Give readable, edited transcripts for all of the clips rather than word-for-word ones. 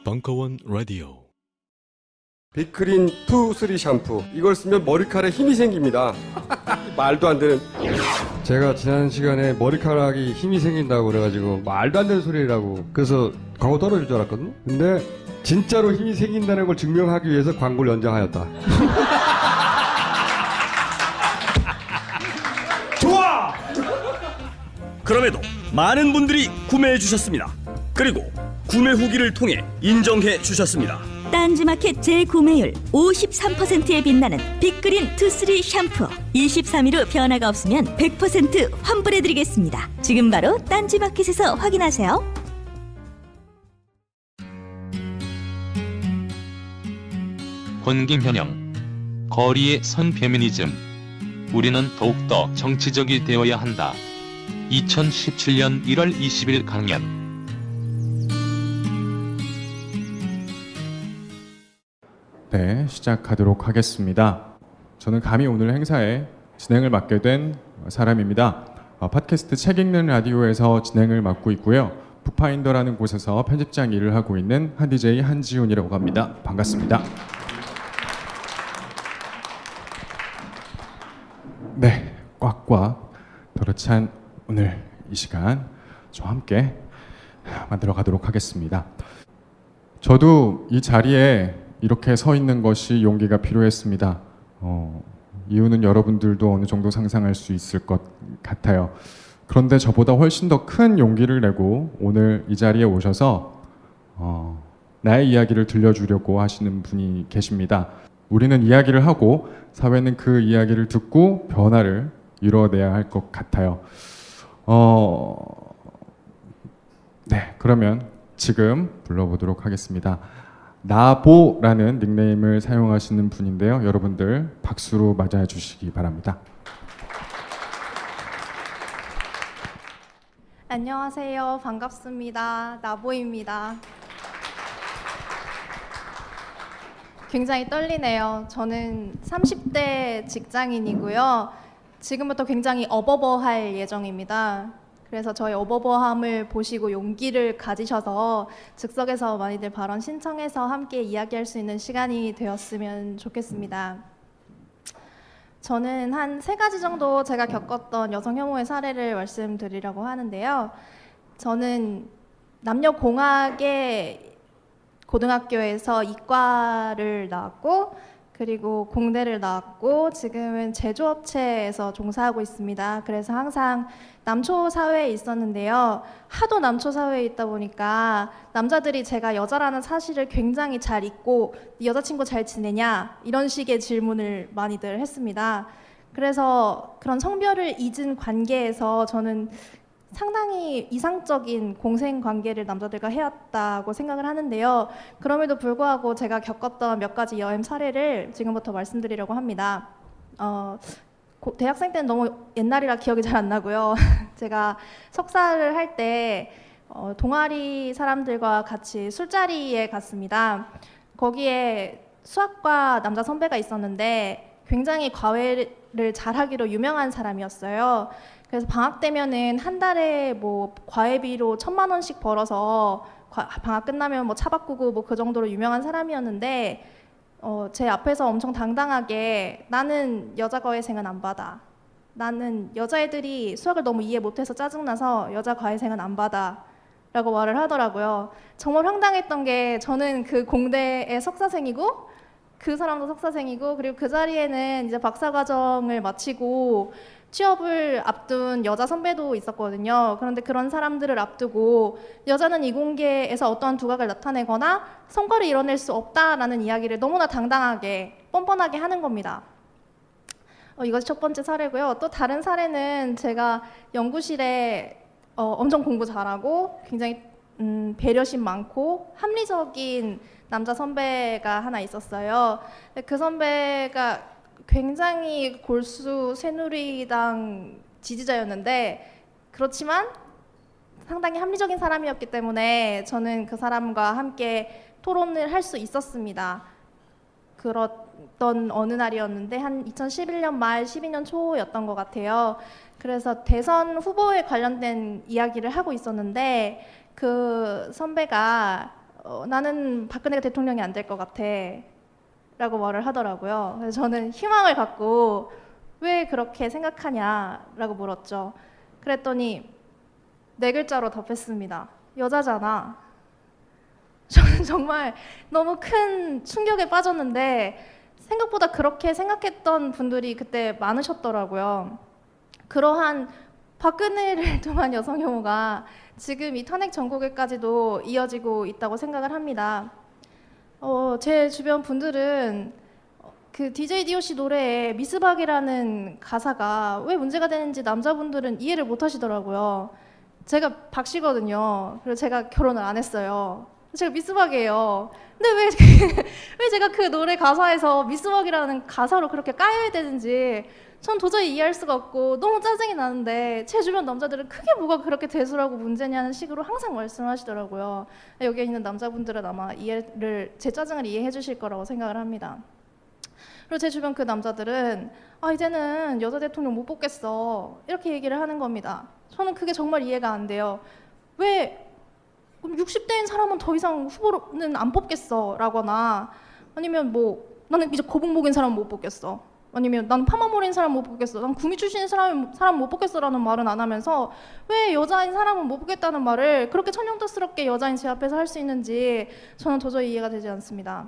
벙커원 라디오. 빅그린 투 쓰리 샴푸, 이걸 쓰면 머리카락에 힘이 생깁니다. 말도 안 되는. 제가 지난 시간에 머리카락이 힘이 생긴다고 그래가지고 말도 안 되는 소리라고, 그래서 광고 떨어질 줄 알았거든요. 근데 진짜로 힘이 생긴다는 걸 증명하기 위해서 광고를 연장하였다. 좋아! 그럼에도 많은 분들이 구매해 주셨습니다. 그리고 구매 후기를 통해 인정해 주셨습니다. 딴지마켓 재구매율 53%에 빛나는 빅그린 투쓰리 샴푸 23일 후 변화가 없으면 100% 환불해드리겠습니다. 지금 바로 딴지마켓에서 확인하세요. 권김현영, 거리에 선 페미니즘. 우리는 더욱더 정치적이 되어야 한다. 2017년 1월 20일 강연. 네, 시작하도록 하겠습니다. 저는 감히 오늘 행사에 진행을 맡게 된 사람입니다. 팟캐스트 책 읽는 라디오에서 진행을 맡고 있고요. 북파인더라는 곳에서 편집장 일을 하고 있는 한 DJ 한지훈이라고 합니다. 반갑습니다. 네, 꽉꽉 더러찬 오늘 이 시간 저와 함께 만들어 가도록 하겠습니다. 저도 이 자리에 이렇게 서 있는 것이 용기가 필요했습니다. 이유는 여러분들도 어느 정도 상상할 수 있을 것 같아요. 그런데 저보다 훨씬 더 큰 용기를 내고 오늘 이 자리에 오셔서 나의 이야기를 들려주려고 하시는 분이 계십니다. 우리는 이야기를 하고 사회는 그 이야기를 듣고 변화를 이뤄내야 할 것 같아요. 네, 그러면 지금 불러보도록 하겠습니다. 나보라는 닉네임을 사용하시는 분인데요. 여러분들 박수로 맞아 주시기 바랍니다. 안녕하세요. 반갑습니다. 나보입니다. 굉장히 떨리네요. 저는 30대 직장인이고요. 지금부터 굉장히 어버버할 예정입니다. 그래서 저희 어버버함을 보시고 용기를 가지셔서 즉석에서 많이들 발언 신청해서 함께 이야기할 수 있는 시간이 되었으면 좋겠습니다. 저는 한 3가지 정도 제가 겪었던 여성 혐오의 사례를 말씀드리려고 하는데요. 저는 남녀공학의 고등학교에서 이과를 나왔고, 그리고 공대를 나왔고, 지금은 제조업체에서 종사하고 있습니다. 그래서 항상 남초 사회에 있었는데요. 하도 남초 사회에 있다 보니까 남자들이 제가 여자라는 사실을 굉장히 잘 잊고 여자친구 잘 지내냐? 이런 식의 질문을 많이들 했습니다. 그래서 그런 성별을 잊은 관계에서 저는 상당히 이상적인 공생관계를 남자들과 해왔다고 생각을 하는데요. 그럼에도 불구하고 제가 겪었던 몇 가지 여행 사례를 지금부터 말씀드리려고 합니다. 대학생 때는 너무 옛날이라 기억이 잘 안 나고요. 제가 석사를 할 때 동아리 사람들과 같이 술자리에 갔습니다. 거기에 수학과 남자 선배가 있었는데 굉장히 과외를 잘하기로 유명한 사람이었어요. 그래서 방학 되면은 한 달에 뭐 과외비로 1,000만 원씩 벌어서 방학 끝나면 뭐 차 바꾸고 뭐 그 정도로 유명한 사람이었는데 제 앞에서 엄청 당당하게 나는 여자 과외생은 안 받아. 나는 여자애들이 수학을 너무 이해 못해서 짜증나서 여자 과외생은 안 받아. 라고 말을 하더라고요. 정말 황당했던 게 저는 그 공대의 석사생이고 그 사람도 석사생이고 그리고 그 자리에는 이제 박사과정을 마치고 취업을 앞둔 여자 선배도 있었거든요. 그런데 그런 사람들을 앞두고 여자는 이공계에서 어떠한 두각을 나타내거나 성과를 이뤄낼 수 없다라는 이야기를 너무나 당당하게 뻔뻔하게 하는 겁니다. 이것이 첫 번째 사례고요. 또 다른 사례는 제가 연구실에 엄청 공부 잘하고 굉장히 배려심 많고 합리적인 남자 선배가 하나 있었어요. 그 선배가 굉장히 골수 새누리당 지지자였는데 그렇지만 상당히 합리적인 사람이었기 때문에 저는 그 사람과 함께 토론을 할 수 있었습니다. 있었던 어느 날이었는데 한 2011년 말 12년 초였던 것 같아요. 그래서 대선 후보에 관련된 이야기를 하고 있었는데 그 선배가 나는 박근혜가 대통령이 안 될 것 같아 라고 말을 하더라고요. 그래서 저는 희망을 갖고 왜 그렇게 생각하냐라고 물었죠. 그랬더니 네 글자로 답했습니다. 여자잖아. 저는 정말 너무 큰 충격에 빠졌는데 생각보다 그렇게 생각했던 분들이 그때 많으셨더라고요. 그러한 박근혜를 통한 여성 혐오가 지금 이 탄핵 전국에까지도 이어지고 있다고 생각을 합니다. 제 주변 분들은 그 DJ DOC 노래에 미스박이라는 가사가 왜 문제가 되는지 남자분들은 이해를 못 하시더라고요. 제가 박씨거든요. 그리고 제가 결혼을 안 했어요. 제가 미스박이에요. 근데 왜 제가 그 노래 가사에서 미스박이라는 가사로 그렇게 까여야 되는지 전 도저히 이해할 수가 없고 너무 짜증이 나는데 제 주변 남자들은 크게 뭐가 그렇게 대수라고 문제냐는 식으로 항상 말씀하시더라고요. 여기 있는 남자분들은 아마 제 짜증을 이해해 주실 거라고 생각을 합니다. 그리고 제 주변 그 남자들은 이제는 여자 대통령 못 뽑겠어 이렇게 얘기를 하는 겁니다. 저는 그게 정말 이해가 안 돼요. 왜 60대인 사람은 더 이상 후보는 안 뽑겠어 라거나 아니면 뭐 나는 이제 거북목인 사람 못 뽑겠어 아니면 난 파마머리인 사람 못 뽑겠어 난 구미 출신인 사람 못 뽑겠어 라는 말은 안 하면서 왜 여자인 사람은 못 뽑겠다는 말을 그렇게 천연덕스럽게 여자인 제 앞에서 할 수 있는지 저는 도저히 이해가 되지 않습니다.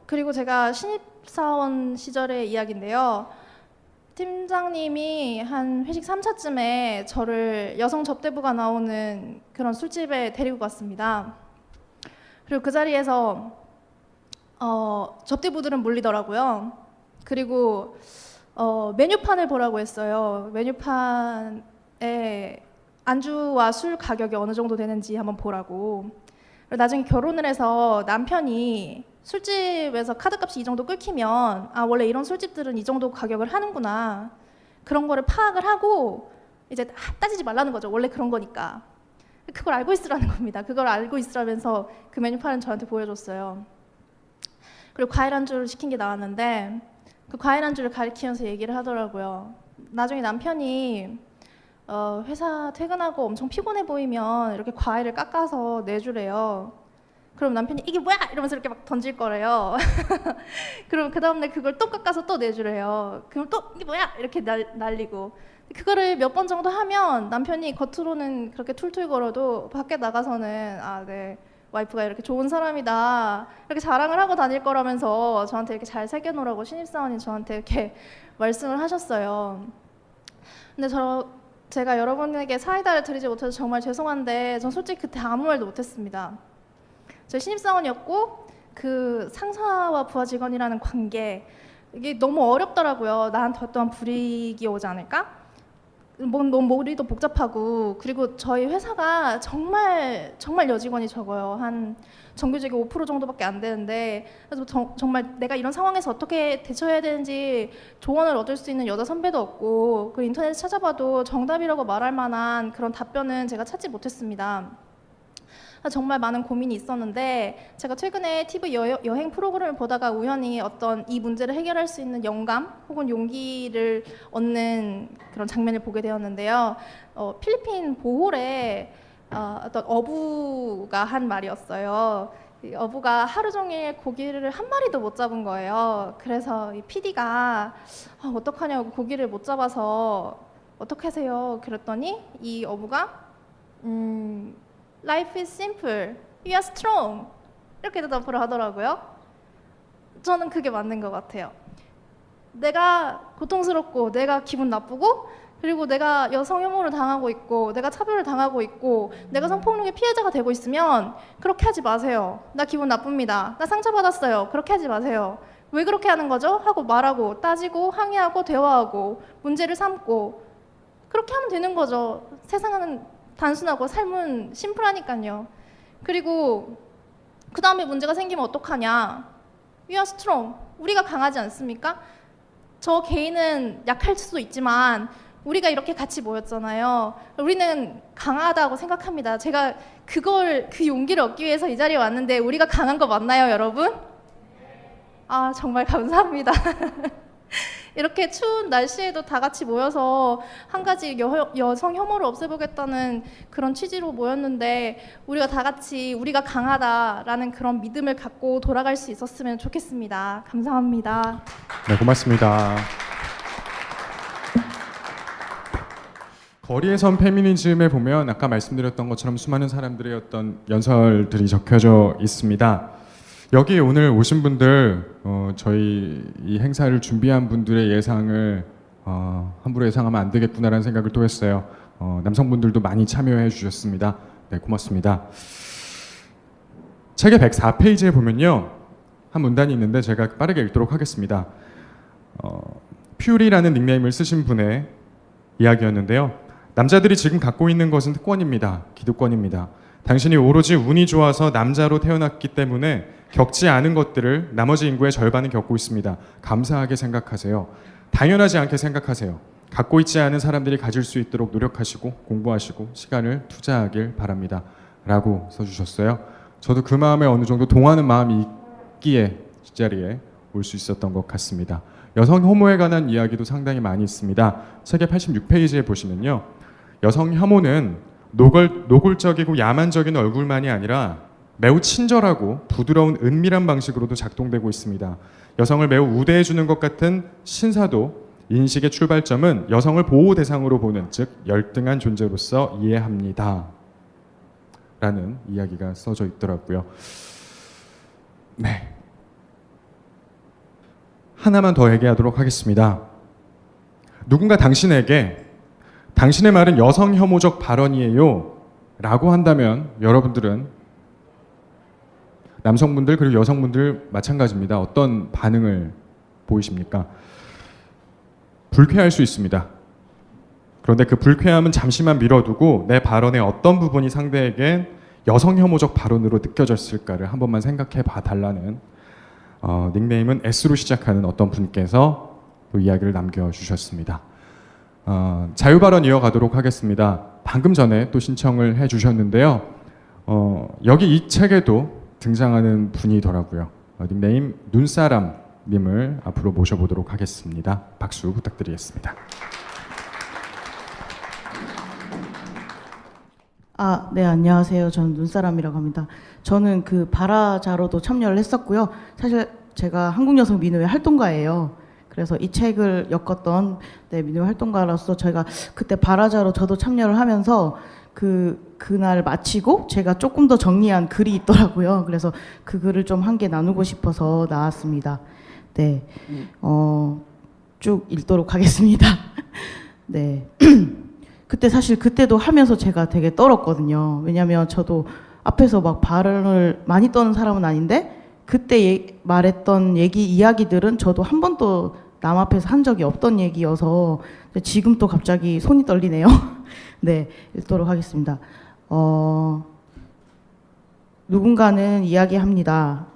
그리고 제가 신입사원 시절의 이야기인데요. 팀장님이 한 회식 3차쯤에 저를 여성 접대부가 나오는 그런 술집에 데리고 갔습니다. 그리고 그 자리에서 접대부들은 몰리더라고요. 그리고 메뉴판을 보라고 했어요. 메뉴판에 안주와 술 가격이 어느 정도 되는지 한번 보라고. 그리고 나중에 결혼을 해서 남편이 술집에서 카드값이 이 정도 끓기면 원래 이런 술집들은 이 정도 가격을 하는구나 그런 거를 파악을 하고 이제 따지지 말라는 거죠. 원래 그런 거니까. 그걸 알고 있으라는 겁니다. 그걸 알고 있으라면서 그 메뉴판을 저한테 보여줬어요. 그리고 과일 안주를 시킨 게 나왔는데 그 과일 안주를 가리키면서 얘기를 하더라고요. 나중에 남편이 회사 퇴근하고 엄청 피곤해 보이면 이렇게 과일을 깎아서 내주래요. 그럼 남편이 이게 뭐야? 이러면서 이렇게 막 던질 거래요. 그럼 그 다음날 그걸 또 깎아서 또 내주래요. 그럼 또 이게 뭐야? 이렇게 날리고 그거를 몇 번 정도 하면 남편이 겉으로는 그렇게 툴툴 걸어도 밖에 나가서는 네 와이프가 이렇게 좋은 사람이다 이렇게 자랑을 하고 다닐 거라면서 저한테 이렇게 잘 새겨놓으라고 신입사원이 저한테 이렇게 말씀을 하셨어요. 근데 제가 여러분에게 사이다를 드리지 못해서 정말 죄송한데 전 솔직히 그때 아무 말도 못했습니다. 저 신입사원이었고 그 상사와 부하 직원이라는 관계 이게 너무 어렵더라고요. 나한테 어떠한 불이익이 오지 않을까? 너무 머리도 복잡하고 그리고 저희 회사가 정말 여직원이 적어요. 한 정규직이 5% 정도밖에 안 되는데 그래서 정말 내가 이런 상황에서 어떻게 대처해야 되는지 조언을 얻을 수 있는 여자 선배도 없고 그 인터넷에 찾아봐도 정답이라고 말할 만한 그런 답변은 제가 찾지 못했습니다. 정말 많은 고민이 있었는데 제가 최근에 TV 여행 프로그램을 보다가 우연히 어떤 이 문제를 해결할 수 있는 영감 혹은 용기를 얻는 그런 장면을 보게 되었는데요. 필리핀 보홀에 어떤 어부가 한 말이었어요. 이 어부가 하루 종일 고기를 한 마리도 못 잡은 거예요. 그래서 이 PD가 어떡하냐고 고기를 못 잡아서 어떻게 하세요? 그랬더니 이 어부가 Life is simple, you are strong 이렇게 대답을 하더라고요. 저는 그게 맞는 것 같아요. 내가 고통스럽고 내가 기분 나쁘고 그리고 내가 여성 혐오를 당하고 있고 내가 차별을 당하고 있고 내가 성폭력의 피해자가 되고 있으면 그렇게 하지 마세요. 나 기분 나쁩니다. 나 상처받았어요. 그렇게 하지 마세요. 왜 그렇게 하는 거죠? 하고 말하고 따지고 항의하고 대화하고 문제를 삼고 그렇게 하면 되는 거죠. 세상은 단순하고 삶은 심플하니까요. 그리고 그 다음에 문제가 생기면 어떡하냐? We are strong. 우리가 강하지 않습니까? 저 개인은 약할 수도 있지만 우리가 이렇게 같이 모였잖아요. 우리는 강하다고 생각합니다. 제가 그 용기를 얻기 위해서 이 자리에 왔는데 우리가 강한 거 맞나요, 여러분? 아, 정말 감사합니다. 이렇게 추운 날씨에도 다 같이 모여서 한 가지 여성 혐오를 없애보겠다는 그런 취지로 모였는데 우리가 다 같이 우리가 강하다라는 그런 믿음을 갖고 돌아갈 수 있었으면 좋겠습니다. 감사합니다. 네, 고맙습니다. 거리에선 페미니즘에 보면 아까 말씀드렸던 것처럼 수많은 사람들의 어떤 연설들이 적혀져 있습니다. 여기 오늘 오신 분들, 저희 이 행사를 준비한 분들의 예상을 함부로 예상하면 안 되겠구나라는 생각을 또 했어요. 남성분들도 많이 참여해 주셨습니다. 네, 고맙습니다. 책의 104페이지에 보면요, 한 문단이 있는데 제가 빠르게 읽도록 하겠습니다. 퓨리라는 닉네임을 쓰신 분의 이야기였는데요. 남자들이 지금 갖고 있는 것은 특권입니다. 기득권입니다. 당신이 오로지 운이 좋아서 남자로 태어났기 때문에 겪지 않은 것들을 나머지 인구의 절반은 겪고 있습니다. 감사하게 생각하세요. 당연하지 않게 생각하세요. 갖고 있지 않은 사람들이 가질 수 있도록 노력하시고 공부하시고 시간을 투자하길 바랍니다. 라고 써주셨어요. 저도 그 마음에 어느 정도 동하는 마음이 있기에 이 자리에 올 수 있었던 것 같습니다. 여성 혐오에 관한 이야기도 상당히 많이 있습니다. 책의 86페이지에 보시면요. 여성 혐오는 노골적이고 야만적인 얼굴만이 아니라 매우 친절하고 부드러운 은밀한 방식으로도 작동되고 있습니다. 여성을 매우 우대해주는 것 같은 신사도 인식의 출발점은 여성을 보호 대상으로 보는, 즉 열등한 존재로서 이해합니다. 라는 이야기가 써져 있더라고요. 네. 하나만 더 얘기하도록 하겠습니다. 누군가 당신에게 당신의 말은 여성 혐오적 발언이에요 라고 한다면 여러분들은, 남성분들 그리고 여성분들 마찬가지입니다. 어떤 반응을 보이십니까? 불쾌할 수 있습니다. 그런데 그 불쾌함은 잠시만 미뤄두고 내 발언의 어떤 부분이 상대에겐 여성 혐오적 발언으로 느껴졌을까를 한 번만 생각해 봐 달라는, 닉네임은 S로 시작하는 어떤 분께서 또 이야기를 남겨주셨습니다. 자유발언 이어가도록 하겠습니다. 방금 전에 또 신청을 해주셨는데요. 여기 이 책에도 등장하는 분이더라고요. 닉네임 눈사람님을 앞으로 모셔보도록 하겠습니다. 박수 부탁드리겠습니다. 네, 안녕하세요. 저는 눈사람이라고 합니다. 저는 그 바라자로도 참여를 했었고요. 사실 제가 한국여성민우회 활동가예요. 그래서 이 책을 엮었던 민우회 활동가로서 저희가 그때 바라자로 저도 참여를 하면서 그날 마치고 제가 조금 더 정리한 글이 있더라고요. 그래서 그 글을 좀 한 개 나누고 싶어서 나왔습니다. 네, 쭉 읽도록 하겠습니다. 네. 그때 사실 그때도 하면서 제가 되게 떨었거든요. 왜냐면 저도 앞에서 막 발언을 많이 떠는 사람은 아닌데 그때 말했던 이야기들은 저도 한 번도 남 앞에서 한 적이 없던 얘기여서 지금 또 갑자기 손이 떨리네요. 네, 읽도록 하겠습니다. 누군가는 이야기합니다.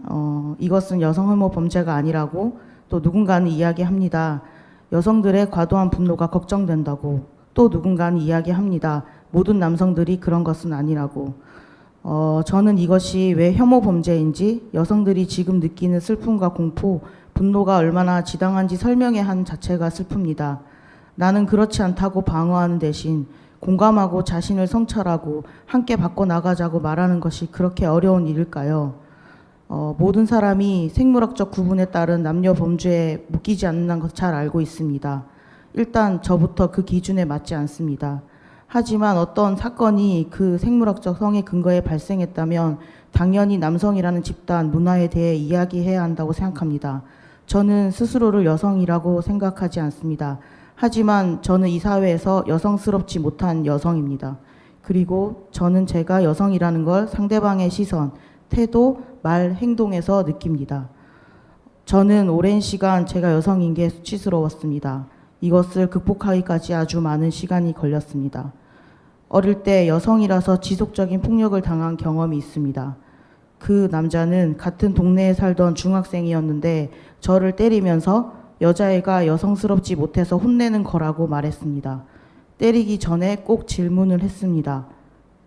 이것은 여성 혐오 범죄가 아니라고. 또 누군가는 이야기합니다. 여성들의 과도한 분노가 걱정된다고. 또 누군가는 이야기합니다. 모든 남성들이 그런 것은 아니라고. 저는 이것이 왜 혐오 범죄인지, 여성들이 지금 느끼는 슬픔과 공포, 분노가 얼마나 지당한지 설명해야 한 자체가 슬픕니다. 나는 그렇지 않다고 방어하는 대신 공감하고 자신을 성찰하고 함께 바꿔나가자고 말하는 것이 그렇게 어려운 일일까요? 모든 사람이 생물학적 구분에 따른 남녀 범죄에 묶이지 않는다는 것을 잘 알고 있습니다. 일단 저부터 그 기준에 맞지 않습니다. 하지만 어떤 사건이 그 생물학적 성의 근거에 발생했다면 당연히 남성이라는 집단, 문화에 대해 이야기해야 한다고 생각합니다. 저는 스스로를 여성이라고 생각하지 않습니다. 하지만 저는 이 사회에서 여성스럽지 못한 여성입니다. 그리고 저는 제가 여성이라는 걸 상대방의 시선, 태도, 말, 행동에서 느낍니다. 저는 오랜 시간 제가 여성인 게 수치스러웠습니다. 이것을 극복하기까지 아주 많은 시간이 걸렸습니다. 어릴 때 여성이라서 지속적인 폭력을 당한 경험이 있습니다. 그 남자는 같은 동네에 살던 중학생이었는데 저를 때리면서 여자애가 여성스럽지 못해서 혼내는 거라고 말했습니다. 때리기 전에 꼭 질문을 했습니다.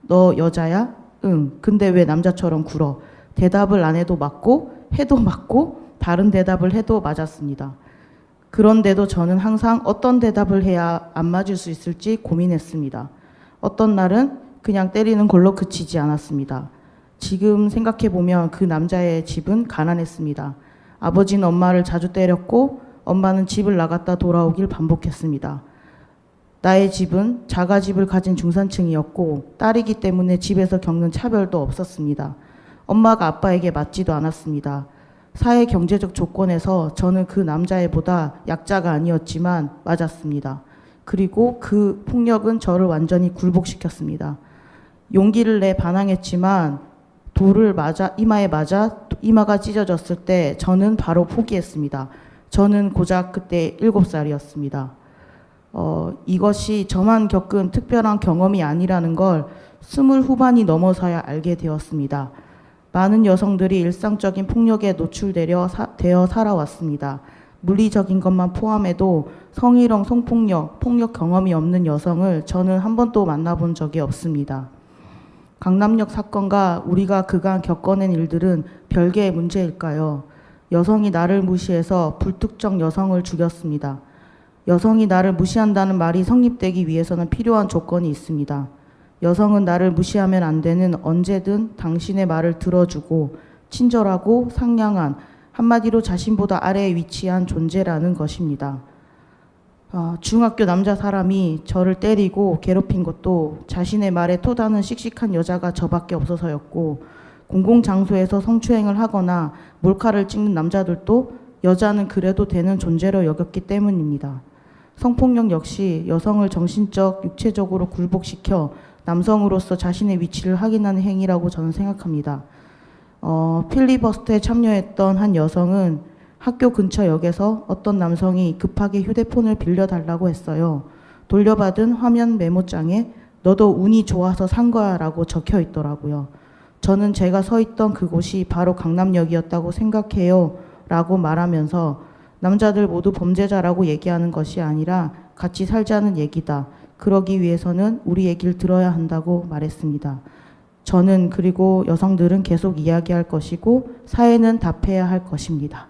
너 여자야? 응. 근데 왜 남자처럼 굴어? 대답을 안 해도 맞고 해도 맞고 다른 대답을 해도 맞았습니다. 그런데도 저는 항상 어떤 대답을 해야 안 맞을 수 있을지 고민했습니다. 어떤 날은 그냥 때리는 걸로 그치지 않았습니다. 지금 생각해보면 그 남자의 집은 가난했습니다. 아버지는 엄마를 자주 때렸고 엄마는 집을 나갔다 돌아오길 반복했습니다. 나의 집은 자가집을 가진 중산층이었고 딸이기 때문에 집에서 겪는 차별도 없었습니다. 엄마가 아빠에게 맞지도 않았습니다. 사회 경제적 조건에서 저는 그 남자애보다 약자가 아니었지만 맞았습니다. 그리고 그 폭력은 저를 완전히 굴복시켰습니다. 용기를 내 반항했지만 돌을 맞아 이마에 맞아 이마가 찢어졌을 때 저는 바로 포기했습니다. 저는 고작 그때 7살이었습니다. 이것이 저만 겪은 특별한 경험이 아니라는 걸 20 후반이 넘어서야 알게 되었습니다. 많은 여성들이 일상적인 폭력에 노출되어 살아왔습니다. 물리적인 것만 포함해도 성희롱, 성폭력, 폭력 경험이 없는 여성을 저는 한 번도 만나본 적이 없습니다. 강남역 사건과 우리가 그간 겪어낸 일들은 별개의 문제일까요? 여성이 나를 무시해서 불특정 여성을 죽였습니다. 여성이 나를 무시한다는 말이 성립되기 위해서는 필요한 조건이 있습니다. 여성은 나를 무시하면 안 되는 언제든 당신의 말을 들어주고 친절하고 상냥한 한마디로 자신보다 아래에 위치한 존재라는 것입니다. 중학교 남자 사람이 저를 때리고 괴롭힌 것도 자신의 말에 토다는 씩씩한 여자가 저밖에 없어서였고 공공장소에서 성추행을 하거나 몰카를 찍는 남자들도 여자는 그래도 되는 존재로 여겼기 때문입니다. 성폭력 역시 여성을 정신적, 육체적으로 굴복시켜 남성으로서 자신의 위치를 확인하는 행위라고 저는 생각합니다. 필리버스터에 참여했던 한 여성은 학교 근처 역에서 어떤 남성이 급하게 휴대폰을 빌려달라고 했어요. 돌려받은 화면 메모장에 너도 운이 좋아서 산 거야 라고 적혀 있더라고요. 저는 제가 서 있던 그곳이 바로 강남역이었다고 생각해요 라고 말하면서 남자들 모두 범죄자라고 얘기하는 것이 아니라 같이 살자는 얘기다. 그러기 위해서는 우리 얘기를 들어야 한다고 말했습니다. 저는 그리고 여성들은 계속 이야기할 것이고 사회는 답해야 할 것입니다.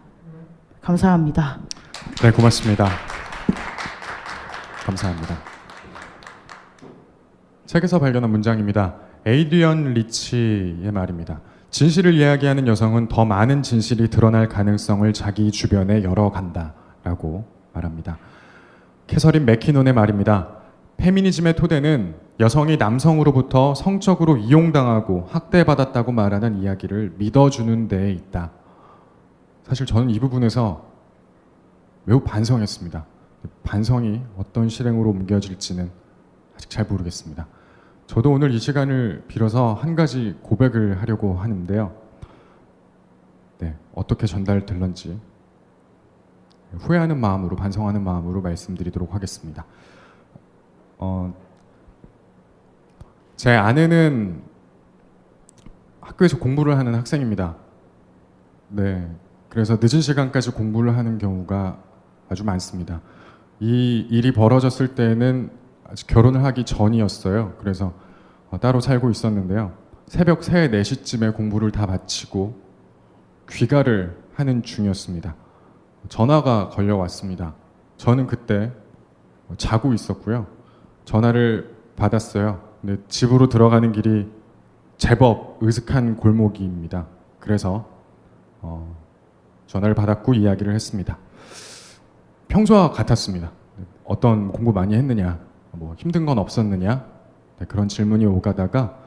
감사합니다. 네, 고맙습니다. 감사합니다. 책에서 발견한 문장입니다. 에이드리언 리치의 말입니다. 진실을 이야기하는 여성은 더 많은 진실이 드러날 가능성을 자기 주변에 열어간다 라고 말합니다. 캐서린 맥키논의 말입니다. 페미니즘의 토대는 여성이 남성으로부터 성적으로 이용당하고 학대받았다고 말하는 이야기를 믿어주는 데에 있다. 사실 저는 이 부분에서 매우 반성했습니다. 반성이 어떤 실행으로 옮겨질지는 아직 잘 모르겠습니다. 저도 오늘 이 시간을 빌어서 한 가지 고백을 하려고 하는데요. 네, 어떻게 전달될런지 후회하는 마음으로, 반성하는 마음으로 말씀드리도록 하겠습니다. 제 아내는 학교에서 공부를 하는 학생입니다. 네, 그래서 늦은 시간까지 공부를 하는 경우가 아주 많습니다. 이 일이 벌어졌을 때는 아직 결혼을 하기 전이었어요. 그래서 따로 살고 있었는데요. 새벽 3, 4시쯤에 공부를 다 마치고 귀가를 하는 중이었습니다. 전화가 걸려왔습니다. 저는 그때 자고 있었고요. 전화를 받았어요. 근데 집으로 들어가는 길이 제법 으슥한 골목입니다. 그래서 전화를 받았고 이야기를 했습니다. 평소와 같았습니다. 어떤 공부 많이 했느냐, 뭐 힘든 건 없었느냐, 네, 그런 질문이 오가다가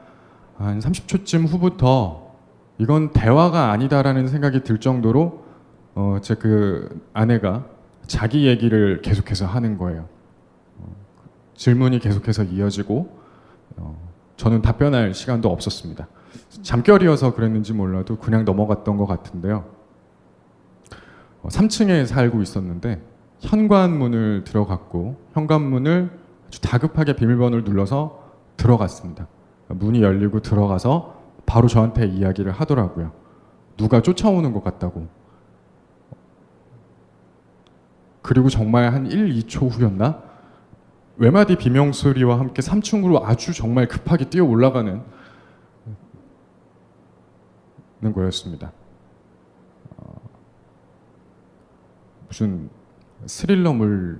한 30초쯤 후부터 이건 대화가 아니다라는 생각이 들 정도로 제 그 아내가 자기 얘기를 계속해서 하는 거예요. 질문이 계속해서 이어지고 저는 답변할 시간도 없었습니다. 잠결이어서 그랬는지 몰라도 그냥 넘어갔던 것 같은데요. 3층에 살고 있었는데 현관문을 들어갔고 현관문을 아주 다급하게 비밀번호를 눌러서 들어갔습니다. 문이 열리고 들어가서 바로 저한테 이야기를 하더라고요. 누가 쫓아오는 것 같다고. 그리고 정말 한 1, 2초 후였나? 외마디 비명소리와 함께 3층으로 아주 정말 급하게 뛰어 올라가는 거였습니다. 무슨 스릴러물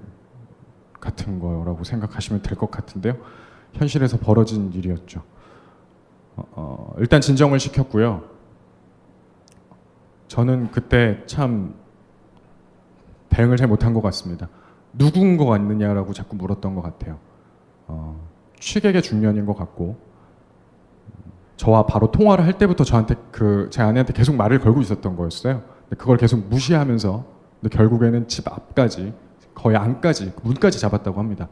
같은 거라고 생각하시면 될 것 같은데요. 현실에서 벌어진 일이었죠. 일단 진정을 시켰고요. 저는 그때 참 대응을 잘 못한 것 같습니다. 누군 것 같느냐라고 자꾸 물었던 것 같아요. 취객의 중년인 것 같고, 저와 바로 통화를 할 때부터 저한테 제 아내한테 계속 말을 걸고 있었던 거였어요. 근데 그걸 계속 무시하면서 근데 결국에는 집 앞까지, 거의 안까지, 문까지 잡았다고 합니다.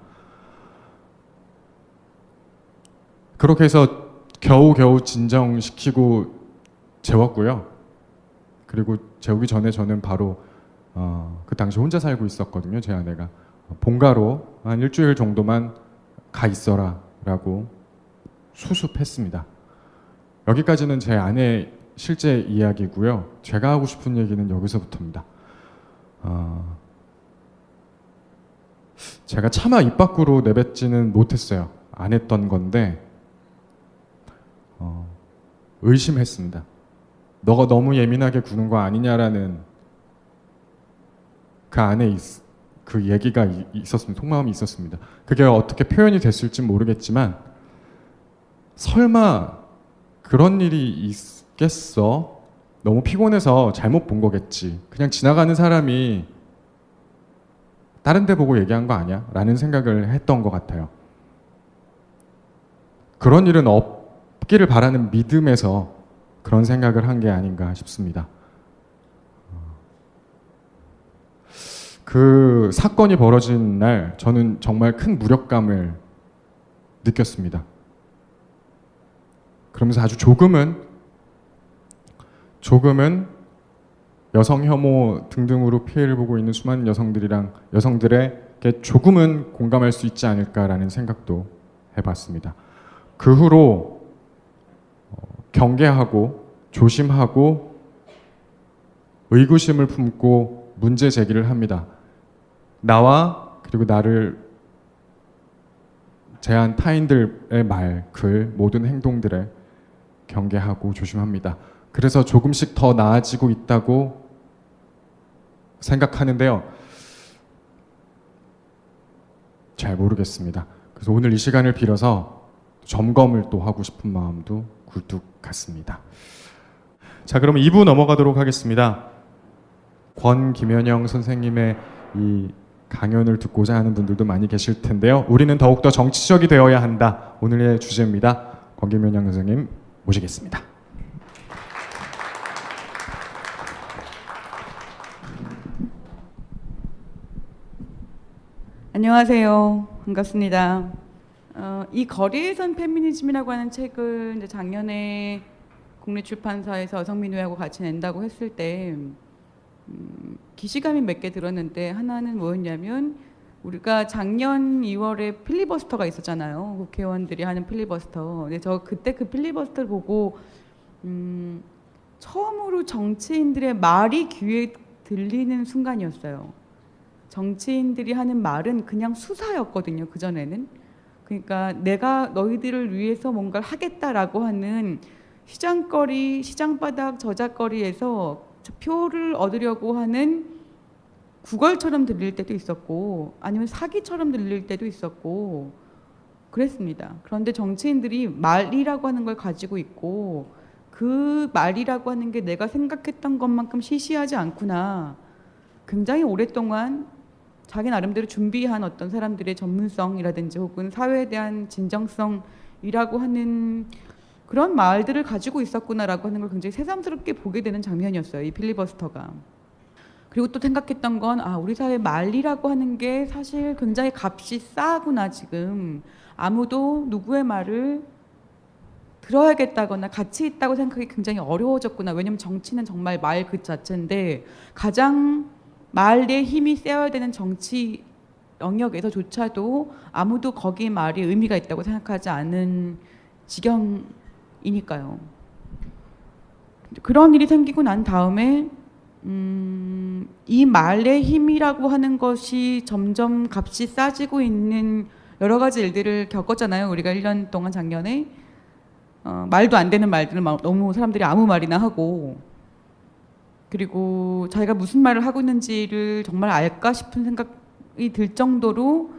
그렇게 해서 겨우겨우 진정시키고 재웠고요. 그리고 재우기 전에 저는 바로 그 당시 혼자 살고 있었거든요. 제 아내가 본가로 한 일주일 정도만 가 있어라 라고 수습했습니다. 여기까지는 제 아내 실제 이야기고요. 제가 하고 싶은 얘기는 여기서부터입니다. 제가 차마 입 밖으로 내뱉지는 못했어요. 안 했던 건데 의심했습니다. 너가 너무 예민하게 구는 거 아니냐라는 그 안에 그 얘기가 있었습니다. 속마음이 있었습니다. 그게 어떻게 표현이 됐을지 모르겠지만 설마 그런 일이 있겠어? 너무 피곤해서 잘못 본 거겠지. 그냥 지나가는 사람이 다른 데 보고 얘기한 거 아니야? 라는 생각을 했던 것 같아요. 그런 일은 없기를 바라는 믿음에서 그런 생각을 한 게 아닌가 싶습니다. 그 사건이 벌어진 날 저는 정말 큰 무력감을 느꼈습니다. 그러면서 아주 조금은 여성 혐오 등등으로 피해를 보고 있는 수많은 여성들에게 조금은 공감할 수 있지 않을까라는 생각도 해봤습니다. 그 후로 경계하고 조심하고 의구심을 품고 문제 제기를 합니다. 나와 그리고 나를 제한 타인들의 말, 글, 모든 행동들에 경계하고 조심합니다. 그래서 조금씩 더 나아지고 있다고 생각하는데요. 잘 모르겠습니다. 그래서 오늘 이 시간을 빌어서 점검을 또 하고 싶은 마음도 굴뚝 같습니다. 자, 그러면 2부 넘어가도록 하겠습니다. 김현영 선생님의 이 강연을 듣고자 하는 분들도 많이 계실 텐데요. 우리는 더욱더 정치적이 되어야 한다. 오늘의 주제입니다. 김현영 선생님 모시겠습니다. 안녕하세요. 반갑습니다. 이 거리에선 페미니즘이라고 하는 책을 이제 작년에 국내 출판사에서 여성민우회하고 같이 낸다고 했을 때 기시감이 몇 개 들었는데, 하나는 뭐였냐면 우리가 작년 2월에 필리버스터가 있었잖아요. 국회의원들이 하는 필리버스터. 근데 저 그때 그 필리버스터를 보고 처음으로 정치인들의 말이 귀에 들리는 순간이었어요. 정치인들이 하는 말은 그냥 수사였거든요. 그전에는. 그러니까 내가 너희들을 위해서 뭔가를 하겠다라고 하는 시장거리, 시장바닥, 저작거리에서 표를 얻으려고 하는 구걸처럼 들릴 때도 있었고, 아니면 사기처럼 들릴 때도 있었고 그랬습니다. 그런데 정치인들이 말이라고 하는 걸 가지고 있고, 그 말이라고 하는 게 내가 생각했던 것만큼 시시하지 않구나. 굉장히 오랫동안 자기 나름대로 준비한 어떤 사람들의 전문성이라든지 혹은 사회에 대한 진정성이라고 하는 그런 말들을 가지고 있었구나라고 하는 걸 굉장히 새삼스럽게 보게 되는 장면이었어요. 이 필리버스터가. 그리고 또 생각했던 건 우리 사회 말이라고 하는 게 사실 굉장히 값이 싸구나. 지금 아무도 누구의 말을 들어야겠다거나 가치 있다고 생각하기 굉장히 어려워졌구나. 왜냐하면 정치는 정말 말 그 자체인데 가장 말에 힘이 세어야 되는 정치 영역에서조차도 아무도 거기에 말이 의미가 있다고 생각하지 않은 지경이니까요. 그런 일이 생기고 난 다음에 이 말의 힘이라고 하는 것이 점점 값이 싸지고 있는 여러 가지 일들을 겪었잖아요. 우리가 1년 동안 작년에 말도 안 되는 말들을 막 너무 사람들이 아무 말이나 하고, 그리고 자기가 무슨 말을 하고 있는지를 정말 알까 싶은 생각이 들 정도로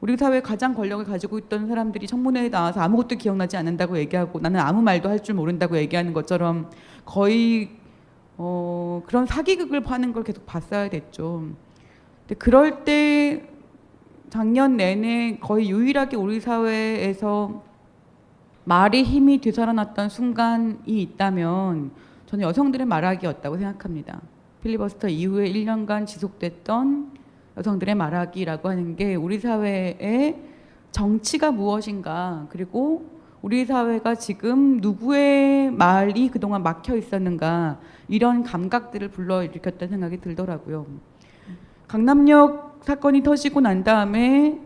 우리 사회에 가장 권력을 가지고 있던 사람들이 청문회에 나와서 아무것도 기억나지 않는다고 얘기하고 나는 아무 말도 할 줄 모른다고 얘기하는 것처럼 거의 그런 사기극을 하는 걸 계속 봤어야 됐죠. 근데 그럴 때 작년 내내 거의 유일하게 우리 사회에서 말의 힘이 되살아났던 순간이 있다면 저는 여성들의 말하기였다고 생각합니다. 필리버스터 이후에 1년간 지속됐던 여성들의 말하기라고 하는 게 우리 사회의 정치가 무엇인가, 그리고 우리 사회가 지금 누구의 말이 그동안 막혀 있었는가, 이런 감각들을 불러일으켰다는 생각이 들더라고요. 강남역 사건이 터지고 난 다음에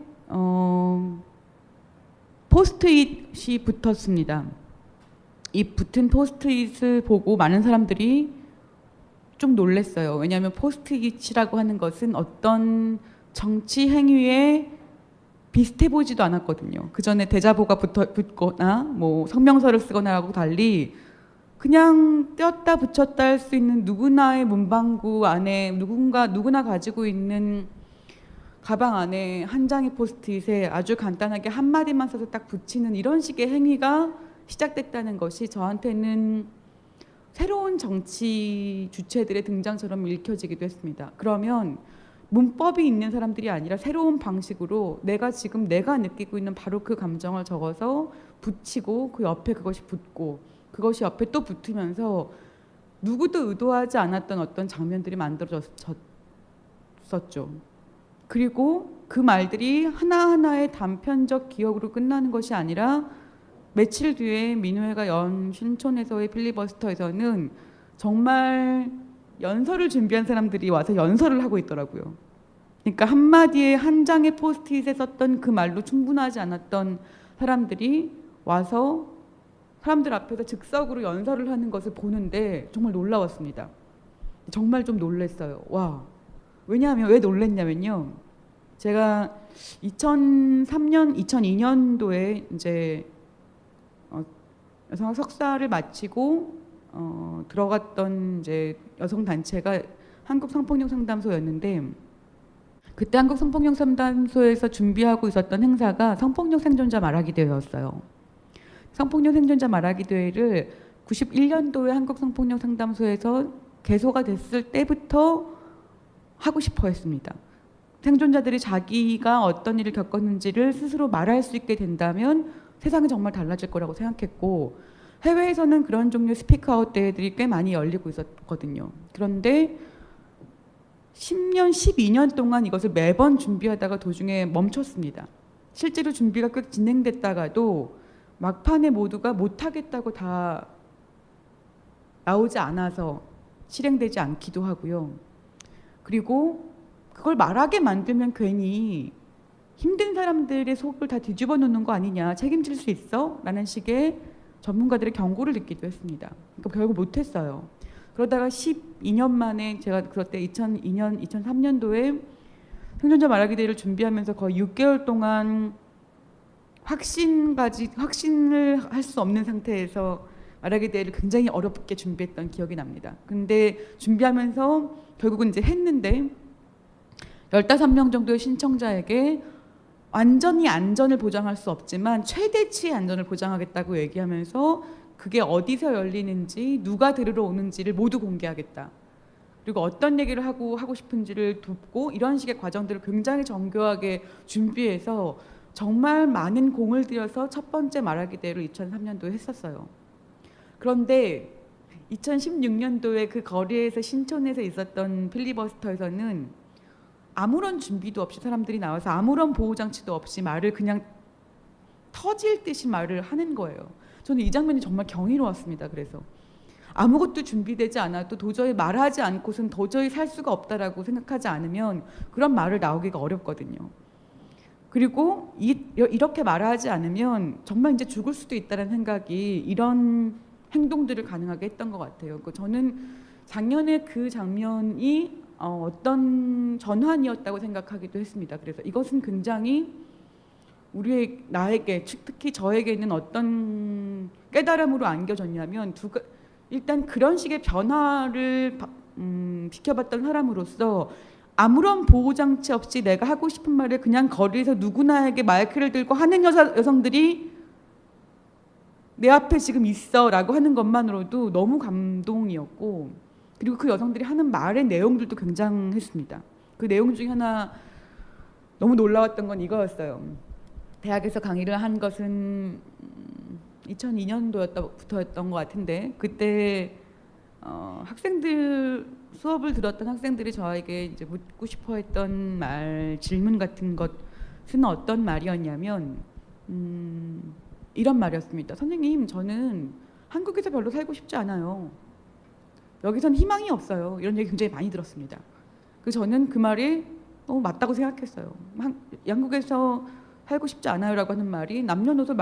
포스트잇이 붙었습니다. 이 붙은 포스트잇을 보고 많은 사람들이 좀 놀랐어요. 왜냐하면 포스트잇이라고 하는 것은 어떤 정치 행위에 비슷해 보지도 않았거든요. 그 전에 대자보가 붙거나 뭐 성명서를 쓰거나 하고 달리 그냥 떼었다 붙였다 할 수 있는 누구나의 문방구 안에 누구나 가지고 있는 가방 안에 한 장의 포스트잇에 아주 간단하게 한마디만 써서 딱 붙이는 이런 식의 행위가 시작됐다는 것이 저한테는 새로운 정치 주체들의 등장처럼 읽혀지기도 했습니다. 그러면 문법이 있는 사람들이 아니라 새로운 방식으로 내가 느끼고 있는 바로 그 감정을 적어서 붙이고 그 옆에 그것이 붙고 그것이 옆에 또 붙으면서 누구도 의도하지 않았던 어떤 장면들이 만들어졌었죠. 그리고 그 말들이 하나하나의 단편적 기억으로 끝나는 것이 아니라 며칠 뒤에 민우회가 연 신촌에서의 필리버스터에서는 정말 연설을 준비한 사람들이 와서 연설을 하고 있더라고요. 그러니까 한마디에 한 장의 포스트잇에 썼던 그 말로 충분하지 않았던 사람들이 와서 사람들 앞에서 즉석으로 연설을 하는 것을 보는데 정말 놀라웠습니다. 정말 좀 놀랐어요. 와. 왜냐하면 왜 놀랐냐면요. 제가 2002년도에 이제 여성학 석사를 마치고 들어갔던 이제 여성 단체가 한국 성폭력 상담소였는데 그때 한국 성폭력 상담소에서 준비하고 있었던 행사가 성폭력 생존자 말하기 대회였어요. 성폭력 생존자 말하기 대회를 91년도에 한국 성폭력 상담소에서 개소가 됐을 때부터 하고 싶어 했습니다. 생존자들이 자기가 어떤 일을 겪었는지를 스스로 말할 수 있게 된다면 세상이 정말 달라질 거라고 생각했고 해외에서는 그런 종류의 스피크아웃 대회들이 꽤 많이 열리고 있었거든요. 그런데 10년, 12년 동안 이것을 매번 준비하다가 도중에 멈췄습니다. 실제로 준비가 꽤 진행됐다가도 막판에 모두가 못하겠다고 다 나오지 않아서 실행되지 않기도 하고요. 그리고 그걸 말하게 만들면 괜히 힘든 사람들의 속을 다 뒤집어 놓는 거 아니냐, 책임질 수 있어? 라는 식의 전문가들의 경고를 듣기도 했습니다. 그러니까 결국 못했어요. 그러다가 12년 만에 제가 그때 2002년, 2003년도에 생존자 말하기 대회를 준비하면서 거의 6개월 동안 확신을 할 수 없는 상태에서 말하기 대회를 굉장히 어렵게 준비했던 기억이 납니다. 근데 준비하면서 결국은 이제 했는데 15명 정도의 신청자에게 완전히 안전을 보장할 수 없지만 최대치의 안전을 보장하겠다고 얘기하면서 그게 어디서 열리는지 누가 들으러 오는지를 모두 공개하겠다. 그리고 어떤 얘기를 하고 싶은지를 돕고 이런 식의 과정들을 굉장히 정교하게 준비해서 정말 많은 공을 들여서 첫 번째 말하기 대회를 2003년도에 했었어요. 그런데 2016년도에 그 거리에서 신촌에서 있었던 필리버스터에서는 아무런 준비도 없이 사람들이 나와서 아무런 보호장치도 없이 말을 그냥 터질 듯이 말을 하는 거예요. 저는 이 장면이 정말 경이로웠습니다. 그래서 아무것도 준비되지 않아도 도저히 말하지 않고선 도저히 살 수가 없다라고 생각하지 않으면 그런 말을 나오기가 어렵거든요. 그리고 이렇게 말하지 않으면 정말 이제 죽을 수도 있다는 생각이 이런 행동들을 가능하게 했던 것 같아요. 저는 작년에 그 장면이 어떤 전환이었다고 생각하기도 했습니다. 그래서 이것은 굉장히 나에게 특히 저에게는 어떤 깨달음으로 안겨졌냐면 일단 그런 식의 변화를 지켜봤던 사람으로서 아무런 보호장치 없이 내가 하고 싶은 말을 그냥 거리에서 누구나에게 마이크를 들고 하는 여성들이 내 앞에 지금 있어라고 하는 것만으로도 너무 감동이었고, 그리고 그 여성들이 하는 말의 내용들도 굉장했습니다. 그 내용 중에 하나 너무 놀라웠던 건 이거였어요. 대학에서 강의를 한 것은 2002년도부터였던 것 같은데, 그때 학생들 수업을 들었던 학생들이 저에게 이제 묻고 싶어했던 말, 질문 같은 것은 어떤 말이었냐면 이런 말이었습니다. 선생님, 저는 한국에서 별로 살고 싶지 않아요. 여기선 희망이 없어요. 이런 얘기 굉장히 많이 들었습니다. 저는 그 말이 맞다고 생각했어요. 한국에서 살고 싶지 않아요라고 하는 말이 남녀노소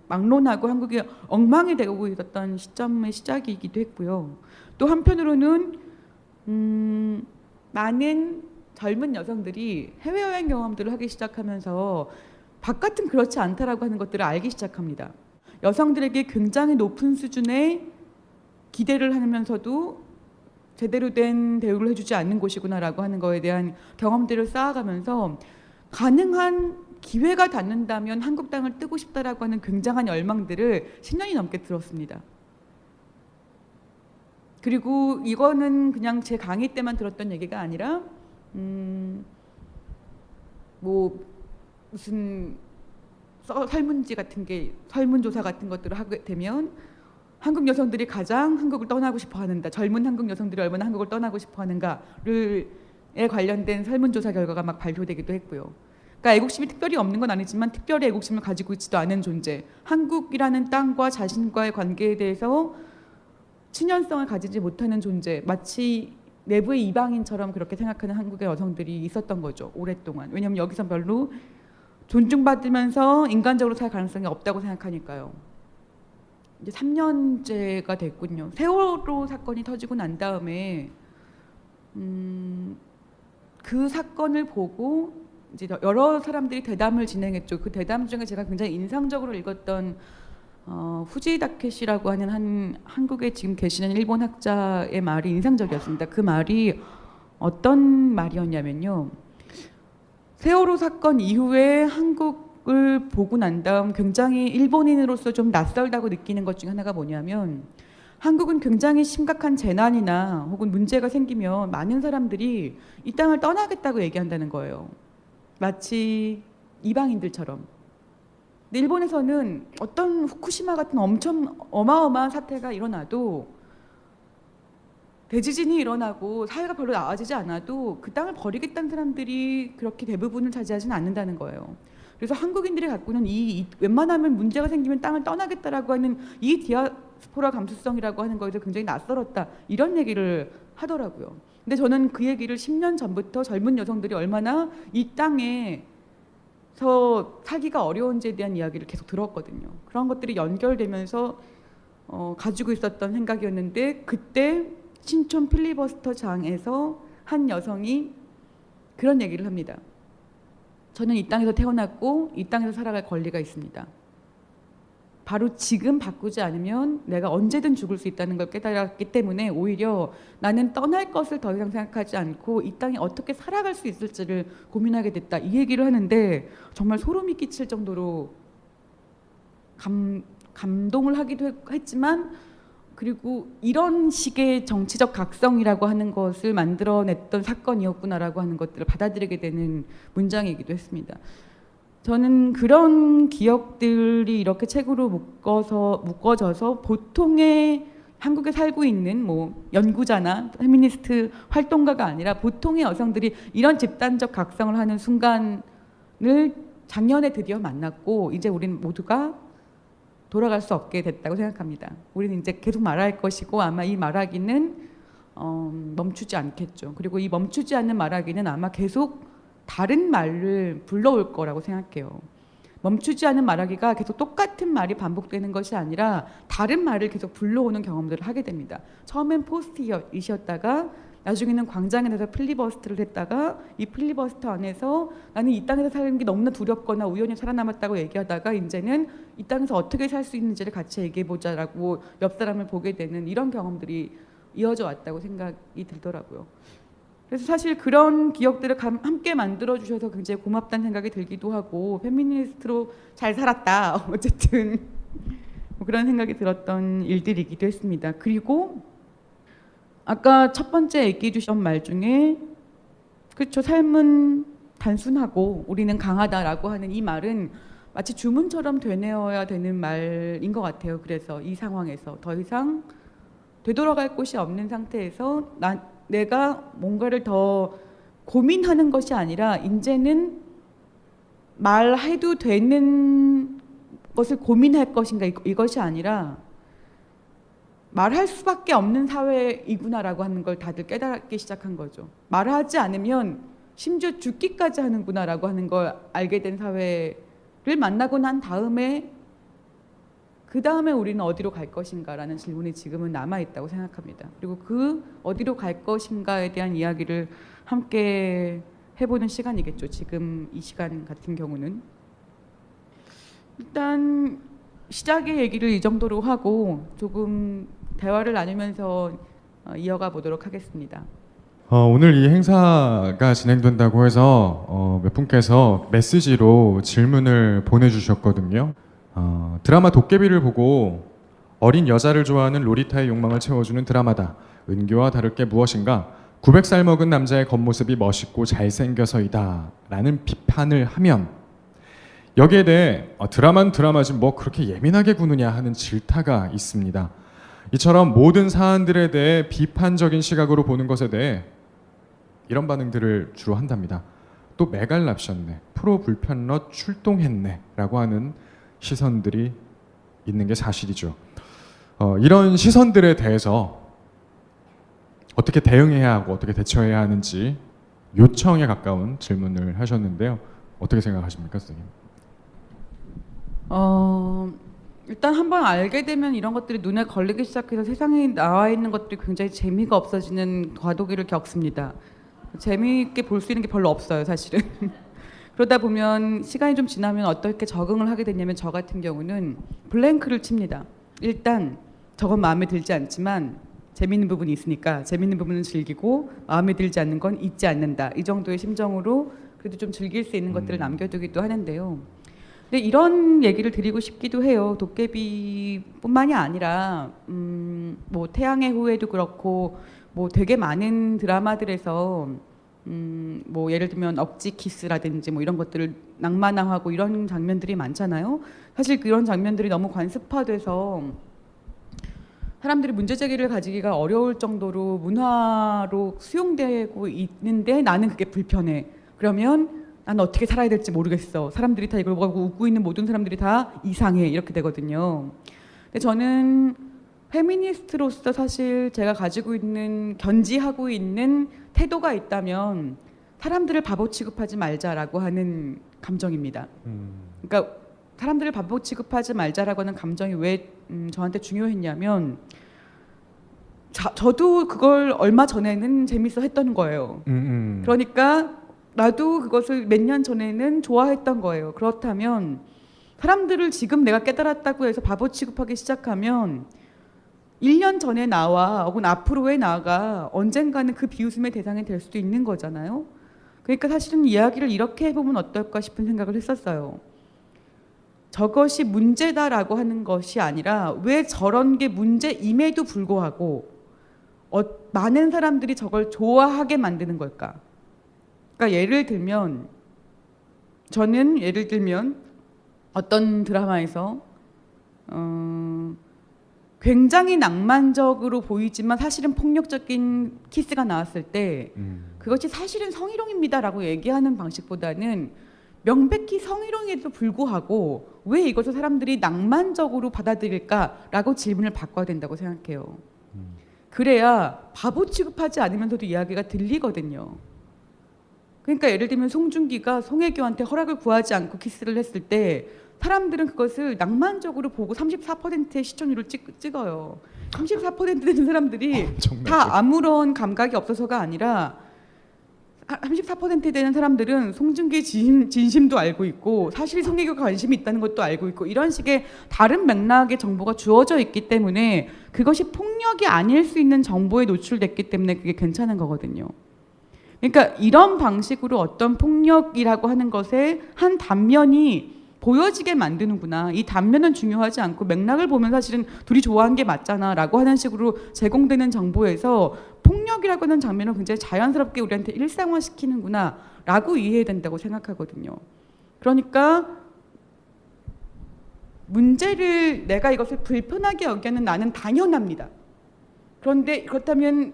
막론하고 한국이 엉망이 되고 있었던 시점의 시작이기도 했고요. 또 한편으로는 많은 젊은 여성들이 해외여행 경험들을 하기 시작하면서 바깥은 그렇지 않다라고 하는 것들을 알기 시작합니다. 여성들에게 굉장히 높은 수준의 기대를 하면서도 제대로 된 대우를 해주지 않는 곳이구나라고 하는 거에 대한 경험들을 쌓아가면서 가능한 기회가 닿는다면 한국 땅을 뜨고 싶다라고 하는 굉장한 열망들을 10년이 넘게 들었습니다. 그리고 이거는 그냥 제 강의 때만 들었던 얘기가 아니라 무슨 설문지 같은 게, 설문조사 같은 것들을 하게 되면 한국 여성들이 가장 한국을 떠나고 싶어 하는가, 젊은 한국 여성들이 얼마나 한국을 떠나고 싶어 하는가에 관련된 설문조사 결과가 막 발표되기도 했고요. 그러니까 애국심이 특별히 없는 건 아니지만 특별히 애국심을 가지고 있지도 않은 존재, 한국이라는 땅과 자신과의 관계에 대해서 친연성을 가지지 못하는 존재, 마치 내부의 이방인처럼 그렇게 생각하는 한국의 여성들이 있었던 거죠, 오랫동안. 왜냐하면 여기서 별로 존중받으면서 인간적으로 살 가능성이 없다고 생각하니까요. 이제 3년째가 됐군요. 세월호 사건이 터지고 난 다음에 그 사건을 보고 이제 여러 사람들이 대담을 진행했죠. 그 대담 중에 제가 굉장히 인상적으로 읽었던 후지 다케시라고 하는 한국에 지금 계시는 일본 학자의 말이 인상적이었습니다. 그 말이 어떤 말이었냐면요. 세월호 사건 이후에 한국을 보고 난 다음 굉장히 일본인으로서 좀 낯설다고 느끼는 것 중에 하나가 뭐냐면, 한국은 굉장히 심각한 재난이나 혹은 문제가 생기면 많은 사람들이 이 땅을 떠나겠다고 얘기한다는 거예요. 마치 이방인들처럼. 근데 일본에서는 어떤 후쿠시마 같은 엄청 어마어마한 사태가 일어나도, 대지진이 일어나고 사회가 별로 나아지지 않아도 그 땅을 버리겠다는 사람들이 그렇게 대부분을 차지하지는 않는다는 거예요. 그래서 한국인들이 갖고는 웬만하면 문제가 생기면 땅을 떠나겠다라고 하는 이 디아스포라 감수성이라고 하는 거에서 굉장히 낯설었다, 이런 얘기를 하더라고요. 근데 저는 그 얘기를 10년 전부터 젊은 여성들이 얼마나 이 땅에서 살기가 어려운지에 대한 이야기를 계속 들었거든요. 그런 것들이 연결되면서 가지고 있었던 생각이었는데, 그때 신촌 필리버스터장에서 한 여성이 그런 얘기를 합니다. 저는 이 땅에서 태어났고 이 땅에서 살아갈 권리가 있습니다. 바로 지금 바꾸지 않으면 내가 언제든 죽을 수 있다는 걸 깨달았기 때문에 오히려 나는 떠날 것을 더 이상 생각하지 않고 이 땅에 어떻게 살아갈 수 있을지를 고민하게 됐다, 이 얘기를 하는데 정말 소름이 끼칠 정도로 감동을 하기도 했지만, 그리고 이런 식의 정치적 각성이라고 하는 것을 만들어냈던 사건이었구나라고 하는 것들을 받아들이게 되는 문장이기도 했습니다. 저는 그런 기억들이 이렇게 책으로 묶어져서 보통의 한국에 살고 있는 연구자나 페미니스트 활동가가 아니라 보통의 여성들이 이런 집단적 각성을 하는 순간을 작년에 드디어 만났고, 이제 우리는 모두가 돌아갈 수 없게 됐다고 생각합니다. 우리는 이제 계속 말할 것이고 아마 이 말하기는 멈추지 않겠죠. 그리고 이 멈추지 않는 말하기는 아마 계속 다른 말을 불러올 거라고 생각해요. 멈추지 않은 말하기가 계속 똑같은 말이 반복되는 것이 아니라 다른 말을 계속 불러오는 경험들을 하게 됩니다. 처음엔 포스트잇이었다가 나중에는 광장에 나서 필리버스터를 했다가 이 필리버스터 안에서 나는 이 땅에서 사는 게 너무나 두렵거나 우연히 살아남았다고 얘기하다가 이제는 이 땅에서 어떻게 살 수 있는지를 같이 얘기해보자라고 옆 사람을 보게 되는 이런 경험들이 이어져 왔다고 생각이 들더라고요. 그래서 사실 그런 기억들을 함께 만들어 주셔서 굉장히 고맙다는 생각이 들기도 하고 페미니스트로 잘 살았다 어쨌든 뭐 그런 생각이 들었던 일들이기도 했습니다. 그리고 아까 첫 번째 얘기해 주신 말 중에 그렇죠, 삶은 단순하고 우리는 강하다라고 하는 이 말은 마치 주문처럼 되뇌어야 되는 말인 것 같아요. 그래서 이 상황에서 더 이상 되돌아갈 곳이 없는 상태에서 내가 뭔가를 더 고민하는 것이 아니라 이제는 말해도 되는 것을 고민할 것인가 이것이 아니라 말할 수밖에 없는 사회이구나라고 하는 걸 다들 깨닫기 시작한 거죠. 말하지 않으면 심지어 죽기까지 하는구나라고 하는 걸 알게 된 사회를 만나고 난 다음에 그 다음에 우리는 어디로 갈 것인가라는 질문이 지금은 남아있다고 생각합니다. 그리고 그 어디로 갈 것인가에 대한 이야기를 함께 해보는 시간이겠죠. 지금 이 시간 같은 경우는. 일단 시작의 얘기를 이 정도로 하고 조금 대화를 나누면서 이어가 보도록 하겠습니다. 오늘 이 행사가 진행된다고 해서 몇 분께서 메시지로 질문을 보내주셨거든요. 드라마 도깨비를 보고 어린 여자를 좋아하는 로리타의 욕망을 채워주는 드라마다. 은교와 다를 게 무엇인가? 900살 먹은 남자의 겉모습이 멋있고 잘생겨서이다 라는 비판을 하면 여기에 대해 드라마는 드라마지 뭐 그렇게 예민하게 구느냐 하는 질타가 있습니다. 이처럼 모든 사안들에 대해 비판적인 시각으로 보는 것에 대해 이런 반응들을 주로 한답니다. 또 메갈랍셨네, 프로 불편러 출동했네 라고 하는 시선들이 있는 게 사실이죠. 이런 시선들에 대해서 어떻게 대응해야 하고 어떻게 대처해야 하는지 요청에 가까운 질문을 하셨는데요. 어떻게 생각하십니까, 선생님? 일단 한번 알게 되면 이런 것들이 눈에 걸리기 시작해서 세상에 나와 있는 것들이 굉장히 재미가 없어지는 과도기를 겪습니다. 재미있게 볼 수 있는 게 별로 없어요, 사실은. 그러다 보면 시간이 좀 지나면 어떻게 적응을 하게 되냐면 저 같은 경우는 블랭크를 칩니다. 일단 저건 마음에 들지 않지만 재미있는 부분이 있으니까 재미있는 부분은 즐기고 마음에 들지 않는 건 잊지 않는다. 이 정도의 심정으로 그래도 좀 즐길 수 있는 것들을 남겨두기도 하는데요. 근데 이런 얘기를 드리고 싶기도 해요. 도깨비뿐만이 아니라 뭐 태양의 후예도 그렇고 뭐 되게 많은 드라마들에서 뭐 예를 들면 억지 키스라든지 뭐 이런 것들을 낭만화하고 이런 장면들이 많잖아요. 사실 그런 장면들이 너무 관습화돼서 사람들이 문제 제기를 가지기가 어려울 정도로 문화로 수용되고 있는데 나는 그게 불편해. 그러면 난 어떻게 살아야 될지 모르겠어. 사람들이 다 이걸 보고 웃고 있는 모든 사람들이 다 이상해. 이렇게 되거든요. 근데 저는 페미니스트로서 사실 제가 가지고 있는 견지하고 있는 태도가 있다면 사람들을 바보 취급하지 말자라고 하는 감정입니다. 그러니까 사람들을 바보 취급하지 말자라고 하는 감정이 왜 저한테 중요했냐면 저도 그걸 얼마 전에는 재밌어 했던 거예요. 그러니까 나도 그것을 몇 년 전에는 좋아했던 거예요. 그렇다면 사람들을 지금 내가 깨달았다고 해서 바보 취급하기 시작하면 1년 전에 나와 혹은 앞으로의 나가 언젠가는 그 비웃음의 대상이 될 수도 있는 거잖아요. 그러니까 사실은 이야기를 이렇게 해보면 어떨까 싶은 생각을 했었어요. 저것이 문제다라고 하는 것이 아니라 왜 저런 게 문제임에도 불구하고 많은 사람들이 저걸 좋아하게 만드는 걸까? 그러니까 저는 예를 들면 어떤 드라마에서 굉장히 낭만적으로 보이지만 사실은 폭력적인 키스가 나왔을 때 그것이 사실은 성희롱입니다라고 얘기하는 방식보다는 명백히 성희롱에도 불구하고 왜 이것을 사람들이 낭만적으로 받아들일까라고 질문을 바꿔야 된다고 생각해요. 그래야 바보 취급하지 않으면서도 이야기가 들리거든요. 그러니까 예를 들면 송중기가 송혜교한테 허락을 구하지 않고 키스를 했을 때 사람들은 그것을 낭만적으로 보고 34%의 시청률을 찍어요. 34% 되는 사람들이 다 아무런 감각이 없어서가 아니라 34%에 되는 사람들은 송중기의 진심도 알고 있고 사실 송혜교가 관심이 있다는 것도 알고 있고 이런 식의 다른 맥락의 정보가 주어져 있기 때문에 그것이 폭력이 아닐 수 있는 정보에 노출됐기 때문에 그게 괜찮은 거거든요. 그러니까 이런 방식으로 어떤 폭력이라고 하는 것의 한 단면이 보여지게 만드는구나. 이 단면은 중요하지 않고 맥락을 보면 사실은 둘이 좋아한 게 맞잖아 라고 하는 식으로 제공되는 정보에서 폭력이라고 하는 장면을 굉장히 자연스럽게 우리한테 일상화시키는구나 라고 이해해야 된다고 생각하거든요. 그러니까 문제를 내가 이것을 불편하게 여기는 나는 당연합니다. 그런데 그렇다면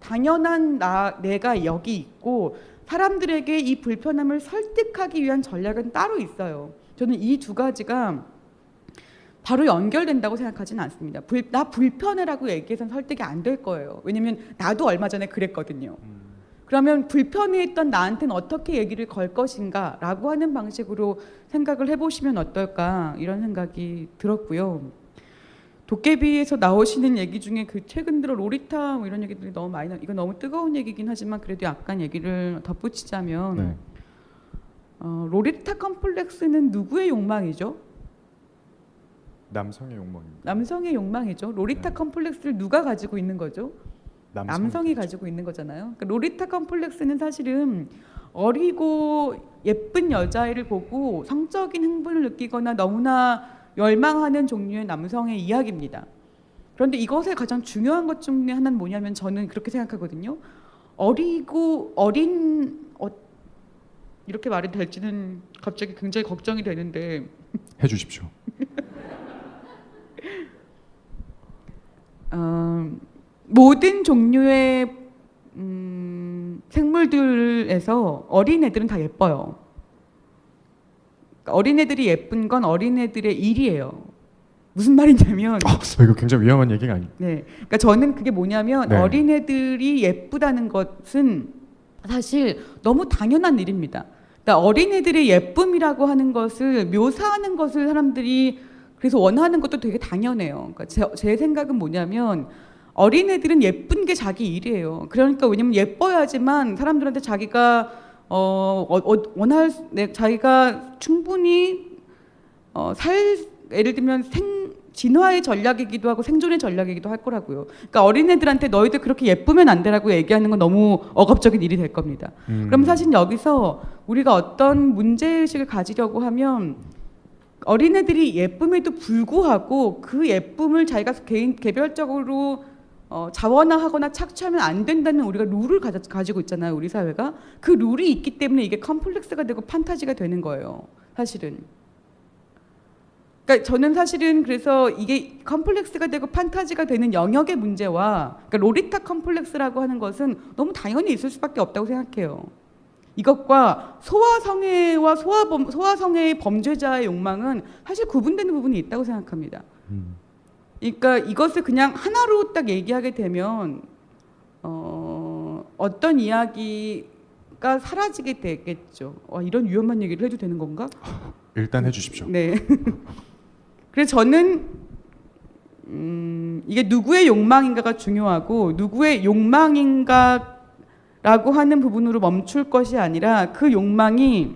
당연한 내가 여기 있고 사람들에게 이 불편함을 설득하기 위한 전략은 따로 있어요. 저는 이 두 가지가 바로 연결된다고 생각하지는 않습니다. 나 불편해라고 얘기해서는 설득이 안 될 거예요. 왜냐면 나도 얼마 전에 그랬거든요. 그러면 불편해했던 나한테는 어떻게 얘기를 걸 것인가 라고 하는 방식으로 생각을 해보시면 어떨까 이런 생각이 들었고요. 도깨비에서 나오시는 얘기 중에 그 최근 들어 로리타 뭐 이런 얘기들이 너무 많이 이거 너무 뜨거운 얘기긴 하지만 그래도 약간 얘기를 덧붙이자면 네. 로리타 컴플렉스는 누구의 욕망이죠? 남성의 욕망입니다. 남성의 욕망이죠. 로리타 네. 컴플렉스를 누가 가지고 있는 거죠? 남성이 가지고 있는 거잖아요. 그러니까 로리타 컴플렉스는 사실은 어리고 예쁜 여자애를 보고 성적인 흥분을 느끼거나 너무나 열망하는 종류의 남성의 이야기입니다. 그런데 이것의 가장 중요한 것 중에 하나는 뭐냐면 저는 그렇게 생각하거든요. 이렇게 말이 될지는 갑자기 굉장히 걱정이 되는데 해주십시오. 모든 종류의 생물들에서 어린애들은 다 예뻐요. 어린애들이 예쁜 건 어린애들의 일이에요. 무슨 말이냐면 이거 굉장히 위험한 얘기가 아니에요. 네, 그러니까 저는 그게 뭐냐면 네. 어린애들이 예쁘다는 것은 사실 너무 당연한 일입니다. 그러니까 어린애들의 예쁨이라고 하는 것을 묘사하는 것을 사람들이 그래서 원하는 것도 되게 당연해요. 그러니까 제 생각은 뭐냐면 어린애들은 예쁜 게 자기 일이에요. 그러니까 왜냐면 예뻐야지만 사람들한테 자기가 자기가 충분히 예를 들면 진화의 전략이기도 하고 생존의 전략이기도 할 거라고요. 그러니까 어린애들한테 너희들 그렇게 예쁘면 안 되라고 얘기하는 건 너무 억압적인 일이 될 겁니다. 그럼 사실 여기서 우리가 어떤 문제의식을 가지려고 하면 어린애들이 예쁨에도 불구하고 그 예쁨을 자기가 개별적으로 자원화하거나 착취하면 안 된다는 우리가 룰을 가지고 있잖아요. 우리 사회가. 그 룰이 있기 때문에 이게 컴플렉스가 되고 판타지가 되는 거예요. 사실은. 그러니까 저는 사실은 그래서 이게 컴플렉스가 되고 판타지가 되는 영역의 문제와 그러니까 로리타 컴플렉스라고 하는 것은 너무 당연히 있을 수밖에 없다고 생각해요. 이것과 소아성애와 소아성애의 범죄자의 욕망은 사실 구분되는 부분이 있다고 생각합니다. 그러니까 이것을 그냥 하나로 딱 얘기하게 되면 어떤 이야기가 사라지게 되겠죠. 이런 위험한 얘기를 해도 되는 건가? 일단 해주십시오. 네. 그래서 저는 이게 누구의 욕망인가가 중요하고 누구의 욕망인가라고 하는 부분으로 멈출 것이 아니라 그 욕망이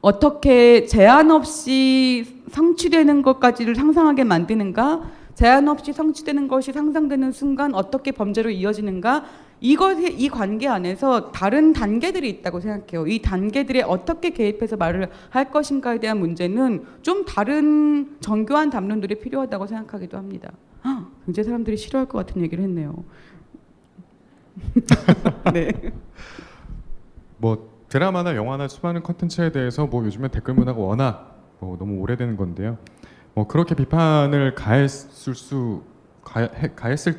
어떻게 제한 없이 성취되는 것까지를 상상하게 만드는가, 제한 없이 성취되는 것이 상상되는 순간 어떻게 범죄로 이어지는가, 이 관계 안에서 다른 단계들이 있다고 생각해요. 이 단계들에 어떻게 개입해서 말을 할 것인가에 대한 문제는 좀 다른 정교한 담론들이 필요하다고 생각하기도 합니다. 굉장히 사람들이 싫어할 것 같은 얘기를 했네요. 네. 뭐 드라마나 영화나 수많은 컨텐츠에 대해서 뭐 요즘에 댓글 문화가 워낙 너무 오래되는 건데요. 뭐 그렇게 비판을 가했을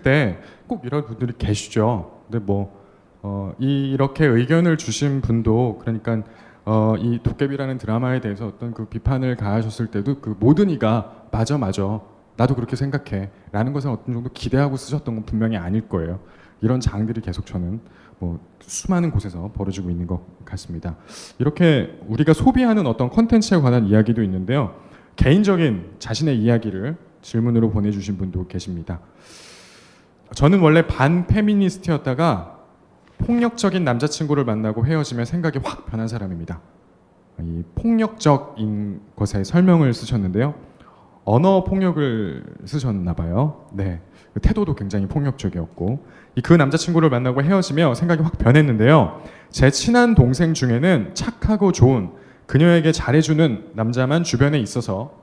때 꼭 이런 분들이 계시죠. 근데 이렇게 의견을 주신 분도 그러니까 이 도깨비라는 드라마에 대해서 어떤 그 비판을 가하셨을 때도 그 모든 이가 맞아 나도 그렇게 생각해 라는 것을 어떤 정도 기대하고 쓰셨던 건 분명히 아닐 거예요. 이런 장들이 계속 저는 수많은 곳에서 벌어지고 있는 것 같습니다. 이렇게 우리가 소비하는 어떤 컨텐츠에 관한 이야기도 있는데요. 개인적인 자신의 이야기를 질문으로 보내주신 분도 계십니다. 저는 원래 반페미니스트였다가 폭력적인 남자친구를 만나고 헤어지면 생각이 확 변한 사람입니다. 이 폭력적인 것에 설명을 쓰셨는데요. 언어 폭력을 쓰셨나 봐요. 네, 태도도 굉장히 폭력적이었고 그 남자친구를 만나고 헤어지며 생각이 확 변했는데요. 제 친한 동생 중에는 착하고 좋은 그녀에게 잘해주는 남자만 주변에 있어서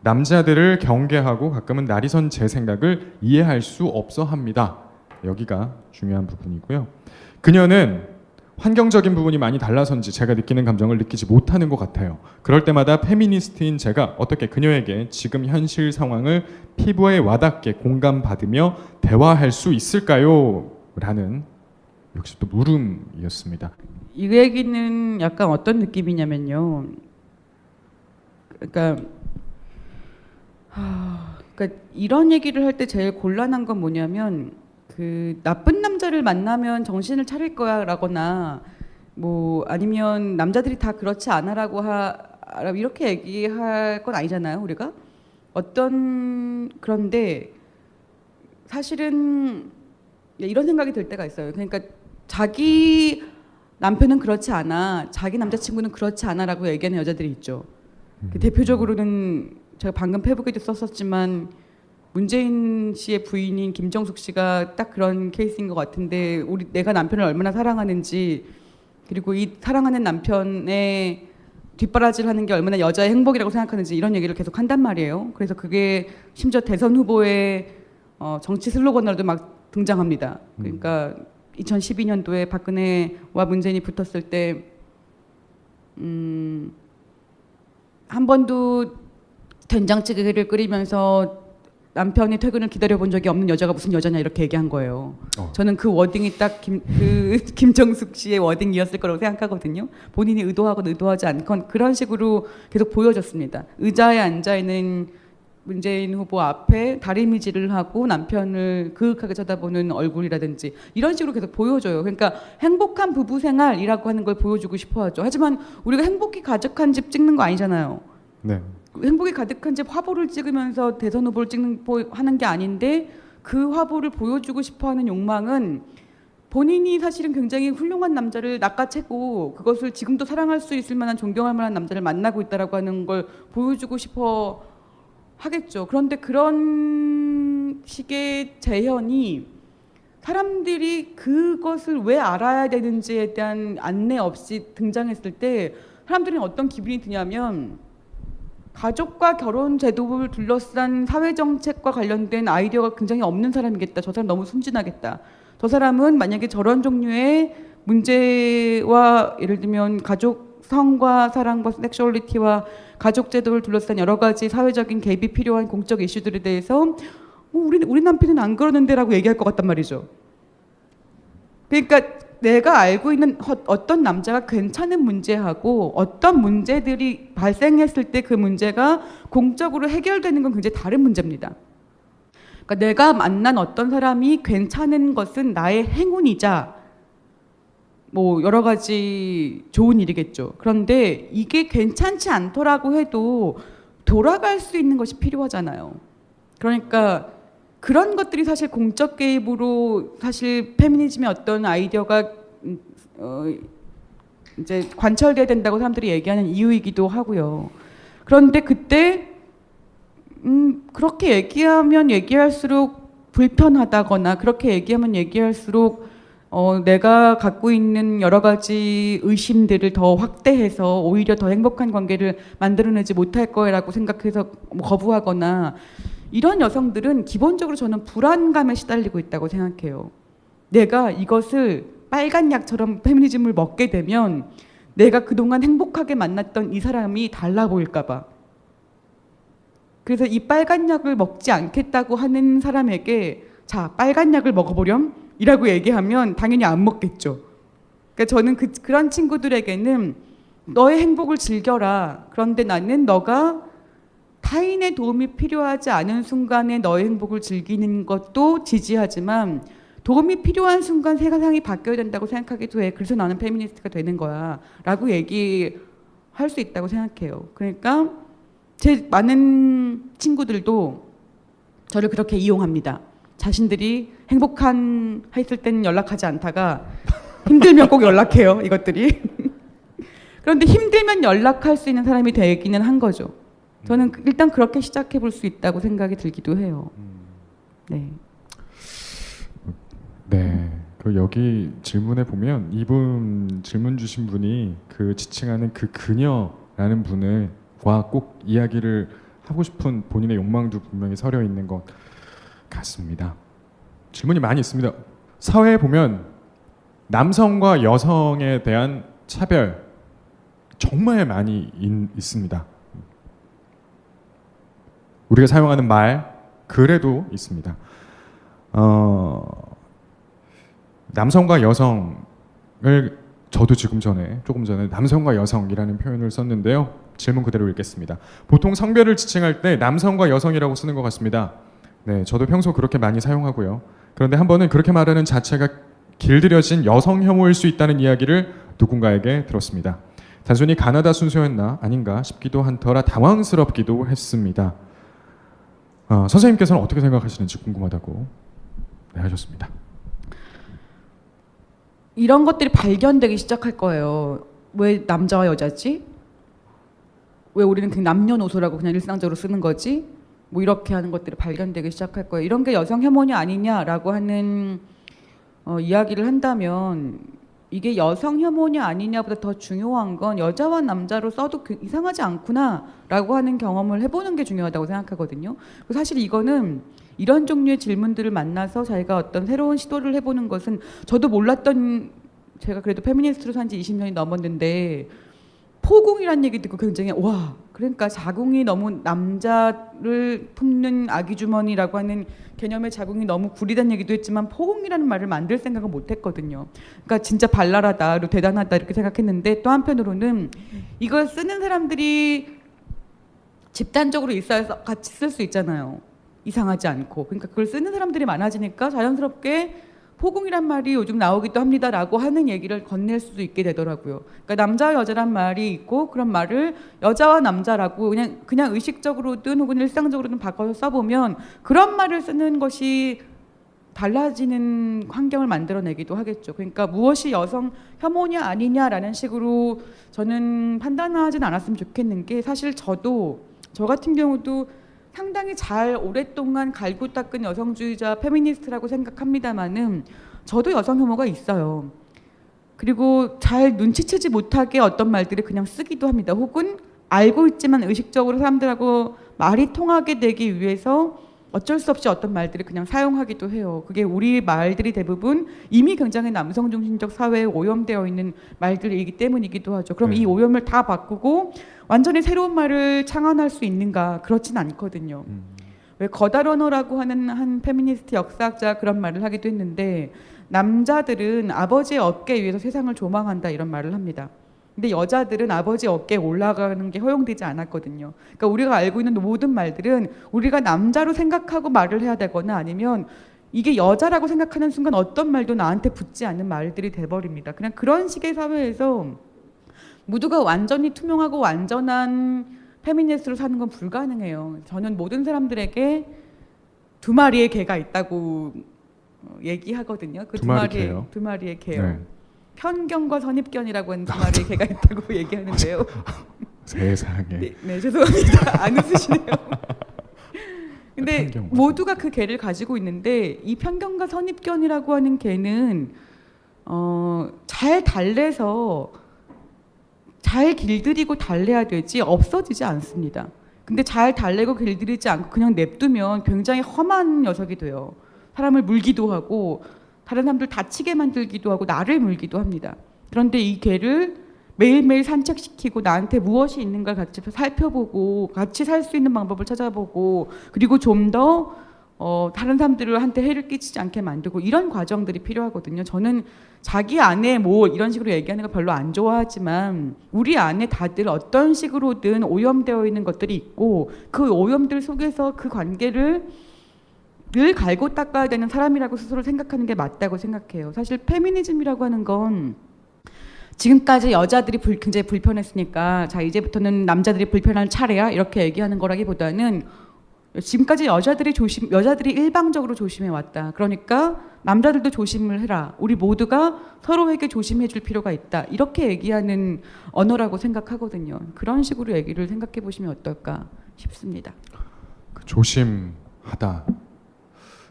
남자들을 경계하고 가끔은 나리선 제 생각을 이해할 수 없어 합니다. 여기가 중요한 부분이고요. 그녀는 환경적인 부분이 많이 달라서인지 제가 느끼는 감정을 느끼지 못하는 것 같아요. 그럴 때마다 페미니스트인 제가 어떻게 그녀에게 지금 현실 상황을 피부에 와닿게 공감받으며 대화할 수 있을까요? 라는 역시 또 물음이었습니다. 이 얘기는 약간 어떤 느낌이냐면요. 그러니까 이런 얘기를 할 때 제일 곤란한 건 뭐냐면 그 나쁜 남자를 만나면 정신을 차릴 거야라거나 뭐 아니면 남자들이 다 그렇지 않아라고 이렇게 얘기할 건 아니잖아요, 우리가. 그런데 사실은 이런 생각이 들 때가 있어요. 그러니까 자기 남편은 그렇지 않아, 자기 남자친구는 그렇지 않아라고 얘기하는 여자들이 있죠. 대표적으로는 제가 방금 페북에도 썼었지만 문재인 씨의 부인인 김정숙 씨가 딱 그런 케이스인 것 같은데, 내가 남편을 얼마나 사랑하는지, 그리고 이 사랑하는 남편의 뒷바라지를 하는 게 얼마나 여자의 행복이라고 생각하는지 이런 얘기를 계속 한단 말이에요. 그래서 그게 심지어 대선 후보의 정치 슬로건으로도 막 등장합니다. 그러니까 2012년도에 박근혜와 문재인이 붙었을 때 한 번도 된장찌개를 끓이면서 남편의 퇴근을 기다려본 적이 없는 여자가 무슨 여자냐 이렇게 얘기한 거예요. 저는 그 워딩이 딱 김정숙 씨의 워딩이었을 거라고 생각하거든요. 본인이 의도하건 의도하지 않건 그런 식으로 계속 보여졌습니다. 의자에 앉아있는 문재인 후보 앞에 다리미질을 하고 남편을 그윽하게 쳐다보는 얼굴이라든지 이런 식으로 계속 보여줘요. 그러니까 행복한 부부 생활이라고 하는 걸 보여주고 싶어 하죠. 하지만 우리가 행복이 가득한 집 찍는 거 아니잖아요. 네. 행복이 가득한 집 화보를 찍으면서 대선 후보를 하는 게 아닌데, 그 화보를 보여주고 싶어하는 욕망은 본인이 사실은 굉장히 훌륭한 남자를 낚아채고 그것을 지금도 사랑할 수 있을 만한, 존경할 만한 남자를 만나고 있다라고 하는 걸 보여주고 싶어 하겠죠. 그런데 그런 식의 재현이 사람들이 그것을 왜 알아야 되는지에 대한 안내 없이 등장했을 때 사람들은 어떤 기분이 드냐면, 가족과 결혼 제도를 둘러싼 사회정책과 관련된 아이디어가 굉장히 없는 사람이겠다. 저 사람 너무 순진하겠다. 저 사람은 만약에 저런 종류의 문제와 예를 들면 가족 성과 사랑과 섹슈얼리티와 가족 제도를 둘러싼 여러 가지 사회적인 개입이 필요한 공적 이슈들에 대해서 우리 남편은 안 그러는데라고 얘기할 것 같단 말이죠. 그러니까 내가 알고 있는 어떤 남자가 괜찮은 문제하고 어떤 문제들이 발생했을 때 그 문제가 공적으로 해결되는 건 굉장히 다른 문제입니다. 그러니까 내가 만난 어떤 사람이 괜찮은 것은 나의 행운이자 뭐 여러 가지 좋은 일이겠죠. 그런데 이게 괜찮지 않더라고 해도 돌아갈 수 있는 것이 필요하잖아요. 그러니까 그런 것들이 사실 공적 개입으로 사실 페미니즘의 어떤 아이디어가 이제 관철돼야 된다고 사람들이 얘기하는 이유이기도 하고요. 그런데 그때 그렇게 얘기하면 얘기할수록 불편하다거나 그렇게 얘기하면 얘기할수록 내가 갖고 있는 여러 가지 의심들을 더 확대해서 오히려 더 행복한 관계를 만들어내지 못할 거라고 생각해서 거부하거나, 이런 여성들은 기본적으로 저는 불안감에 시달리고 있다고 생각해요. 내가 이것을 빨간 약처럼 페미니즘을 먹게 되면 내가 그동안 행복하게 만났던 이 사람이 달라 보일까 봐. 그래서 이 빨간 약을 먹지 않겠다고 하는 사람에게 자, 빨간 약을 먹어보렴 이라고 얘기하면 당연히 안 먹겠죠. 그러니까 저는 그런 친구들에게는 너의 행복을 즐겨라. 그런데 나는 너가 타인의 도움이 필요하지 않은 순간에 너의 행복을 즐기는 것도 지지하지만 도움이 필요한 순간 세상이 바뀌어야 된다고 생각하기도 해. 그래서 나는 페미니스트가 되는 거야 라고 얘기할 수 있다고 생각해요. 그러니까 제 많은 친구들도 저를 그렇게 이용합니다. 자신들이 행복한 했을 때는 연락하지 않다가 힘들면 꼭 연락해요, 이것들이. 그런데 힘들면 연락할 수 있는 사람이 되기는 한 거죠. 저는 일단 그렇게 시작해 볼 수 있다고 생각이 들기도 해요. 네. 네. 그 여기 질문에 보면 이분 질문 주신 분이 그 지칭하는 그 그녀라는 분과 꼭 이야기를 하고 싶은 본인의 욕망도 분명히 서려 있는 것 같습니다. 질문이 많이 있습니다. 사회에 보면 남성과 여성에 대한 차별 정말 많이 있습니다. 우리가 사용하는 말, 글에도 있습니다. 남성과 여성을 저도 조금 전에 남성과 여성이라는 표현을 썼는데요. 질문 그대로 읽겠습니다. 보통 성별을 지칭할 때 남성과 여성이라고 쓰는 것 같습니다. 네, 저도 평소 그렇게 많이 사용하고요. 그런데 한 번은 그렇게 말하는 자체가 길들여진 여성 혐오일 수 있다는 이야기를 누군가에게 들었습니다. 단순히 가나다 순서였나 아닌가 싶기도 한 터라 당황스럽기도 했습니다. 선생님께서는 어떻게 생각하시는지 궁금하다고 하셨습니다. 이런 것들이 발견되기 시작할 거예요. 왜 남자와 여자지? 왜 우리는 그냥 남녀노소라고 그냥 일상적으로 쓰는 거지? 뭐 이렇게 하는 것들이 발견되기 시작할 거예요. 이런 게 여성 혐오냐 아니냐라고 하는 이야기를 한다면 이게 여성 혐오냐 아니냐보다 더 중요한 건 여자와 남자로 써도 이상하지 않구나라고 하는 경험을 해보는 게 중요하다고 생각하거든요. 사실 이거는 이런 종류의 질문들을 만나서 자기가 어떤 새로운 시도를 해보는 것은 저도 몰랐던, 제가 그래도 페미니스트로 산 지 20년이 넘었는데 포궁이라는 얘기 듣고 굉장히 와, 그러니까 자궁이 너무 남자를 품는 아기 주머니라고 하는 개념의 자궁이 너무 구리다는 얘기도 했지만 포궁이라는 말을 만들 생각은 못했거든요. 그러니까 진짜 발랄하다, 대단하다 이렇게 생각했는데 또 한편으로는 이걸 쓰는 사람들이 집단적으로 있어서 같이 쓸 수 있잖아요. 이상하지 않고. 그러니까 그걸 쓰는 사람들이 많아지니까 자연스럽게 포궁이란 말이 요즘 나오기도 합니다라고 하는 얘기를 건넬 수도 있게 되더라고요. 그러니까 남자와 여자란 말이 있고 그런 말을 여자와 남자라고 그냥 의식적으로든 혹은 일상적으로든 바꿔서 써보면 그런 말을 쓰는 것이 달라지는 환경을 만들어내기도 하겠죠. 그러니까 무엇이 여성 혐오냐 아니냐라는 식으로 저는 판단하진 않았으면 좋겠는 게 사실 저 같은 경우도 상당히 잘 오랫동안 갈고 닦은 여성주의자 페미니스트라고 생각합니다마는 저도 여성 혐오가 있어요. 그리고 잘 눈치채지 못하게 어떤 말들을 그냥 쓰기도 합니다. 혹은 알고 있지만 의식적으로 사람들하고 말이 통하게 되기 위해서 어쩔 수 없이 어떤 말들을 그냥 사용하기도 해요. 그게 우리 말들이 대부분 이미 굉장히 남성 중심적 사회에 오염되어 있는 말들이기 때문이기도 하죠. 그럼 이 오염을 다 바꾸고 완전히 새로운 말을 창안할 수 있는가? 그렇진 않거든요. 왜 거다러너라고 하는 한 페미니스트 역사학자 그런 말을 하기도 했는데 남자들은 아버지의 어깨 위에서 세상을 조망한다 이런 말을 합니다. 근데 여자들은 아버지 어깨에 올라가는 게 허용되지 않았거든요. 그러니까 우리가 알고 있는 모든 말들은 우리가 남자로 생각하고 말을 해야 되거나 아니면 이게 여자라고 생각하는 순간 어떤 말도 나한테 붙지 않는 말들이 돼버립니다. 그냥 그런 식의 사회에서 모두가 완전히 투명하고 완전한 페미니스트로 사는 건 불가능해요. 저는 모든 사람들에게 두 마리의 개가 있다고 얘기하거든요. 그 두 마리의 개요. 네. 편견과 선입견이라고 하는 두 마리의 개가 있다고 얘기하는데요. 세상에. 네, 죄송합니다. 안 웃으시네요. 근데 모두가 그 개를 가지고 있는데 이 편견과 선입견이라고 하는 개는 잘 달래서 잘 길들이고 달래야 되지 없어지지 않습니다. 근데 잘 달래고 길들이지 않고 그냥 냅두면 굉장히 험한 녀석이 돼요. 사람을 물기도 하고 다른 사람들 다치게 만들기도 하고 나를 물기도 합니다. 그런데 이 개를 매일매일 산책시키고 나한테 무엇이 있는가 같이 살펴보고 같이 살 수 있는 방법을 찾아보고 그리고 좀 더 다른 사람들한테 해를 끼치지 않게 만들고 이런 과정들이 필요하거든요. 저는 자기 안에 뭐 이런 식으로 얘기하는 거 별로 안 좋아하지만 우리 안에 다들 어떤 식으로든 오염되어 있는 것들이 있고 그 오염들 속에서 그 관계를 늘 갈고 닦아야 되는 사람이라고 스스로 생각하는 게 맞다고 생각해요. 사실 페미니즘이라고 하는 건 지금까지 여자들이 굉장히 불편했으니까 자 이제부터는 남자들이 불편할 차례야 이렇게 얘기하는 거라기보다는 지금까지 여자들이 일방적으로 조심해 왔다. 그러니까 남자들도 조심을 해라. 우리 모두가 서로에게 조심해 줄 필요가 있다. 이렇게 얘기하는 언어라고 생각하거든요. 그런 식으로 얘기를 생각해 보시면 어떨까 싶습니다. 조심하다.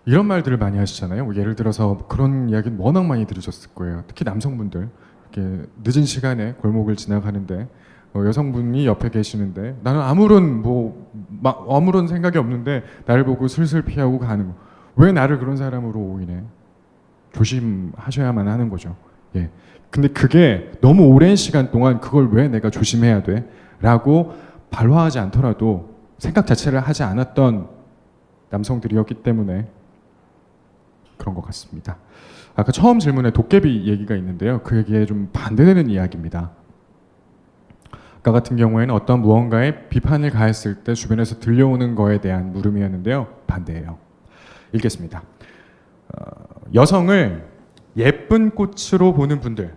이런 말들을 많이 하시잖아요. 뭐 예를 들어서 그런 이야기는 워낙 많이 들으셨을 거예요. 특히 남성분들 이렇게 늦은 시간에 골목을 지나가는데 여성분이 옆에 계시는데 나는 아무런 생각이 없는데 나를 보고 슬슬 피하고 가는 거. 왜 나를 그런 사람으로 오이네? 조심하셔야만 하는 거죠. 예. 근데 그게 너무 오랜 시간 동안 그걸 왜 내가 조심해야 돼? 라고 발화하지 않더라도 생각 자체를 하지 않았던 남성들이었기 때문에 그런 것 같습니다. 아까 처음 질문에 도깨비 얘기가 있는데요. 그 얘기에 좀 반대되는 이야기입니다. 아까 같은 경우에는 어떤 무언가에 비판을 가했을 때 주변에서 들려오는 거에 대한 물음이었는데요. 반대예요. 읽겠습니다. 여성을 예쁜 꽃으로 보는 분들,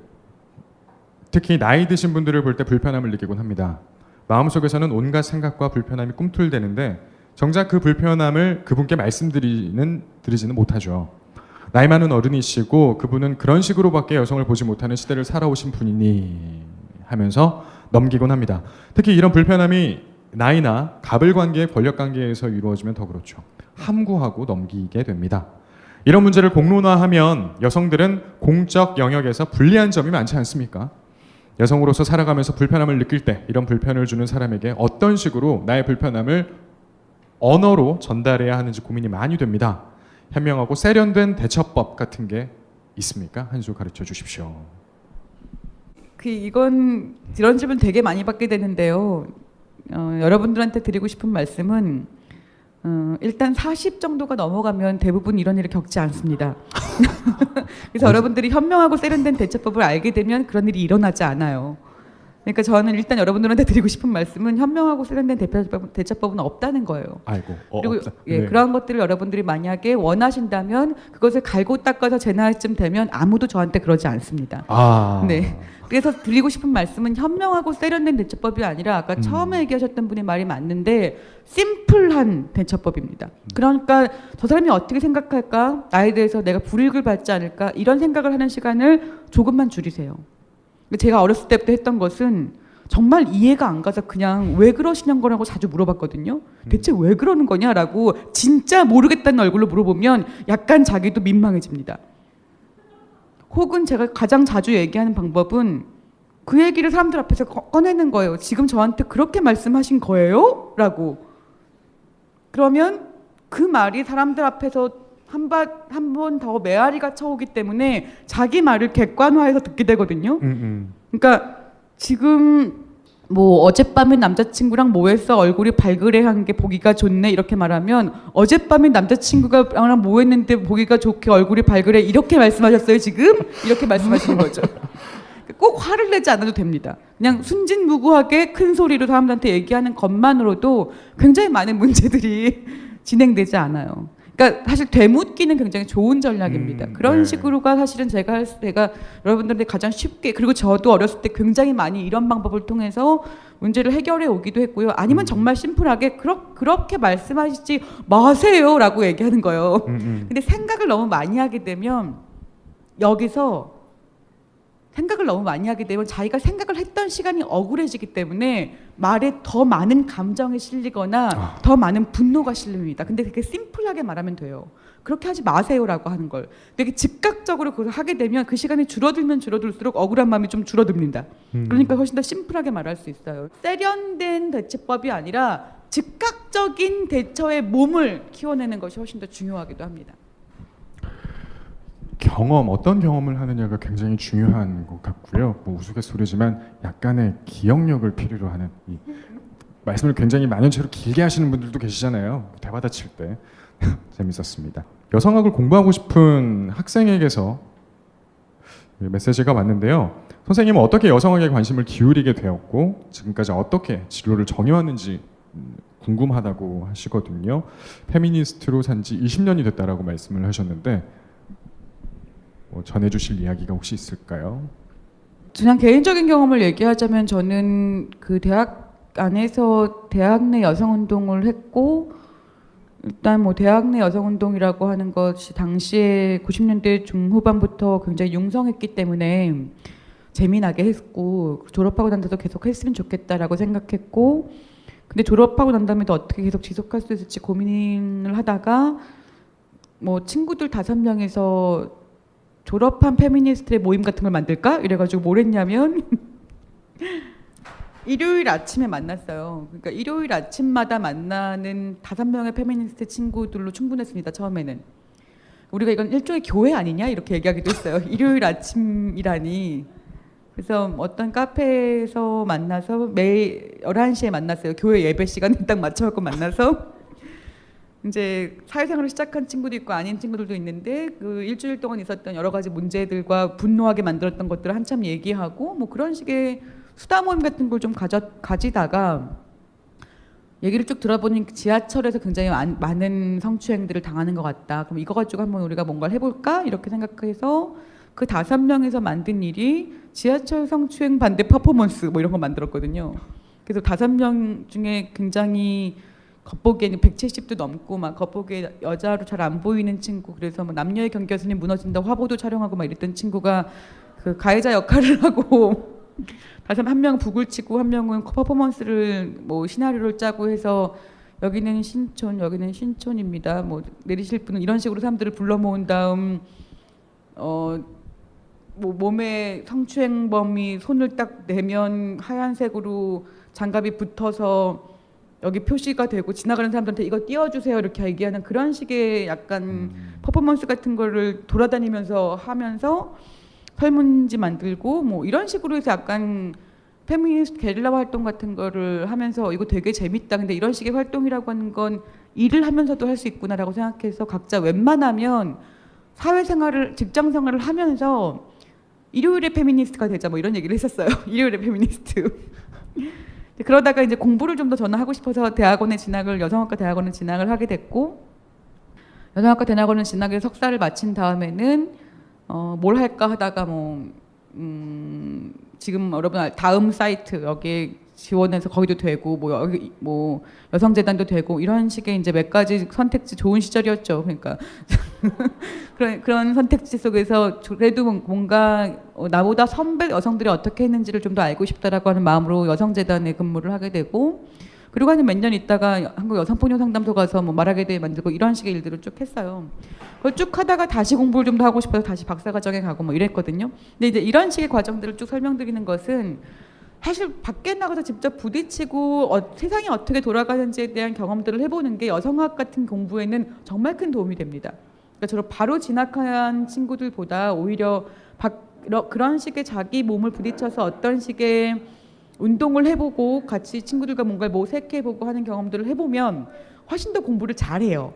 특히 나이 드신 분들을 볼 때 불편함을 느끼곤 합니다. 마음속에서는 온갖 생각과 불편함이 꿈틀대는데 정작 그 불편함을 그분께 말씀드리지는 못하죠. 나이 많은 어른이시고 그분은 그런 식으로밖에 여성을 보지 못하는 시대를 살아오신 분이니 하면서 넘기곤 합니다. 특히 이런 불편함이 나이나 가불관계, 권력관계에서 이루어지면 더 그렇죠. 함구하고 넘기게 됩니다. 이런 문제를 공론화하면 여성들은 공적 영역에서 불리한 점이 많지 않습니까? 여성으로서 살아가면서 불편함을 느낄 때 이런 불편을 주는 사람에게 어떤 식으로 나의 불편함을 언어로 전달해야 하는지 고민이 많이 됩니다. 현명하고 세련된 대처법 같은 게 있습니까? 한 수 가르쳐 주십시오. 이런 질문 되게 많이 받게 되는데요. 여러분들한테 드리고 싶은 말씀은 일단 40 정도가 넘어가면 대부분 이런 일을 겪지 않습니다. 그래서 여러분들이 현명하고 세련된 대처법을 알게 되면 그런 일이 일어나지 않아요. 그러니까 저는 일단 여러분들한테 드리고 싶은 말씀은 현명하고 세련된 대처법은 없다는 거예요. 아이고. 그리고 없다. 예, 네. 그런 것들을 여러분들이 만약에 원하신다면 그것을 갈고 닦아서 제 나이쯤 되면 아무도 저한테 그러지 않습니다. 네. 그래서 드리고 싶은 말씀은 현명하고 세련된 대처법이 아니라 아까 처음에 얘기하셨던 분의 말이 맞는데 심플한 대처법입니다. 그러니까 저 사람이 어떻게 생각할까? 나에 대해서 내가 불이익을 받지 않을까? 이런 생각을 하는 시간을 조금만 줄이세요. 제가 어렸을 때부터 했던 것은 정말 이해가 안 가서 그냥 왜 그러시는 거라고 자주 물어봤거든요. 대체 왜 그러는 거냐라고 진짜 모르겠다는 얼굴로 물어보면 약간 자기도 민망해집니다. 혹은 제가 가장 자주 얘기하는 방법은 그 얘기를 사람들 앞에서 꺼내는 거예요. 지금 저한테 그렇게 말씀하신 거예요? 라고. 그러면 그 말이 사람들 앞에서 한 번 더 메아리가 쳐오기 때문에 자기 말을 객관화해서 듣게 되거든요. 그러니까 지금 뭐 어젯밤에 남자친구랑 뭐 했어? 얼굴이 발그레한 게 보기가 좋네 이렇게 말하면 어젯밤에 남자친구랑 뭐 했는데 보기가 좋게 얼굴이 발그레 이렇게 말씀하셨어요 지금? 이렇게 말씀하시는 거죠. 꼭 화를 내지 않아도 됩니다. 그냥 순진무구하게 큰 소리로 사람들한테 얘기하는 것만으로도 굉장히 많은 문제들이 진행되지 않아요. 그러니까 사실 되묻기는 굉장히 좋은 전략입니다. 그런 식으로가 사실은 제가 여러분들한테 가장 쉽게, 그리고 저도 어렸을 때 굉장히 많이 이런 방법을 통해서 문제를 해결해 오기도 했고요. 아니면 정말 심플하게 그렇게 말씀하시지 마세요라고 얘기하는 거예요. 근데 생각을 너무 많이 하게 되면 자기가 생각을 했던 시간이 억울해지기 때문에 말에 더 많은 감정이 실리거나 더 많은 분노가 실립니다. 근데 되게 심플하게 말하면 돼요. 그렇게 하지 마세요라고 하는 걸. 되게 즉각적으로 그걸 하게 되면 그 시간이 줄어들면 줄어들수록 억울한 마음이 좀 줄어듭니다. 그러니까 훨씬 더 심플하게 말할 수 있어요. 세련된 대처법이 아니라 즉각적인 대처의 몸을 키워내는 것이 훨씬 더 중요하기도 합니다. 어떤 경험을 하느냐가 굉장히 중요한 것 같고요. 뭐 우스갯소리지만 약간의 기억력을 필요로 하는 말씀을 굉장히 많은 채로 길게 하시는 분들도 계시잖아요. 대받아칠 때 재밌었습니다. 여성학을 공부하고 싶은 학생에게서 메시지가 왔는데요. 선생님은 어떻게 여성학에 관심을 기울이게 되었고 지금까지 어떻게 진로를 정해왔는지 궁금하다고 하시거든요. 페미니스트로 산 지 20년이 됐다라고 말씀을 하셨는데 전해주실 이야기가 혹시 있을까요? 그냥 개인적인 경험을 얘기하자면 저는 그 대학 안에서 대학 내 여성운동을 했고 일단 뭐 대학 내 여성운동이라고 하는 것이 당시에 90년대 중후반부터 굉장히 융성했기 때문에 재미나게 했고 졸업하고 난 뒤도 계속 했으면 좋겠다라고 생각했고, 근데 졸업하고 난 다음에도 어떻게 계속 지속할 수 있을지 고민을 하다가 뭐 친구들 5명이서 졸업한 페미니스트의 모임 같은 걸 만들까? 이래가지고 뭘 했냐면 일요일 아침에 만났어요. 그러니까 일요일 아침마다 만나는 5명의 페미니스트 친구들로 충분했습니다. 처음에는 우리가 이건 일종의 교회 아니냐 이렇게 얘기하기도 했어요. 일요일 아침이라니. 그래서 어떤 카페에서 만나서 매일 11시에 만났어요. 교회 예배 시간에 딱 맞춰갖고 만나서 이제 사회생활을 시작한 친구도 있고 아닌 친구들도 있는데 그 일주일 동안 있었던 여러 가지 문제들과 분노하게 만들었던 것들을 한참 얘기하고 뭐 그런 식의 수다 모임 같은 걸 좀 가지다가 얘기를 쭉 들어보니 지하철에서 굉장히 많은 성추행들을 당하는 것 같다. 그럼 이거 가지고 한번 우리가 뭔가를 해볼까? 이렇게 생각해서 그 5명에서 만든 일이 지하철 성추행 반대 퍼포먼스 뭐 이런 거 만들었거든요. 그래서 5명 중에 굉장히 겉보기에는 170도 넘고 막 겉보기에 여자로 잘 안 보이는 친구, 그래서 뭐 남녀의 경계선이 무너진다 화보도 촬영하고 막 이랬던 친구가 그 가해자 역할을 하고 한 명은 북을 치고 한 명은 퍼포먼스를 뭐 시나리오를 짜고 해서 여기는 신촌 여기는 신촌입니다. 뭐 내리실 분은 이런 식으로 사람들을 불러 모은 다음 뭐 몸에 성추행범이 손을 딱 내면 하얀색으로 장갑이 붙어서 여기 표시가 되고 지나가는 사람들한테 이거 띄워주세요 이렇게 얘기하는 그런 식의 약간 퍼포먼스 같은 거를 돌아다니면서 하면서 설문지 만들고 뭐 이런 식으로 해서 약간 페미니스트 게릴라 활동 같은 거를 하면서 이거 되게 재밌다. 근데 이런 식의 활동이라고 하는 건 일을 하면서도 할 수 있구나라고 생각해서 각자 웬만하면 사회생활을 직장생활을 하면서 일요일에 페미니스트가 되자 뭐 이런 얘기를 했었어요. 일요일에 페미니스트. 그러다가 이제 공부를 좀 더 저는 하고 싶어서 여성학과 대학원에 진학을 하게 됐고, 여성학과 대학원에 진학해서 석사를 마친 다음에는 뭘 할까 하다가 지금 여러분 다음 사이트 여기에 지원해서 거기도 되고 뭐 여기 뭐 여성재단도 되고 이런 식의 이제 몇 가지 선택지 좋은 시절이었죠. 그러니까 그런 선택지 속에서 그래도 뭔가 나보다 선배 여성들이 어떻게 했는지를 좀 더 알고 싶다라고 하는 마음으로 여성재단에 근무를 하게 되고, 그리고 한 몇 년 있다가 한국 여성폭력상담소 가서 뭐 말하게 돼 만들고 이런 식의 일들을 쭉 했어요. 그걸 쭉 하다가 다시 공부를 좀 더 하고 싶어서 다시 박사과정에 가고 뭐 이랬거든요. 근데 이제 이런 식의 과정들을 쭉 설명드리는 것은 사실 밖에 나가서 직접 부딪히고 세상이 어떻게 돌아가는지에 대한 경험들을 해보는 게 여성학 같은 공부에는 정말 큰 도움이 됩니다. 그러니까 저로 바로 진학한 친구들보다 오히려 그런 식의 자기 몸을 부딪혀서 어떤 식의 운동을 해보고 같이 친구들과 뭔가를 모색해보고 하는 경험들을 해보면 훨씬 더 공부를 잘해요.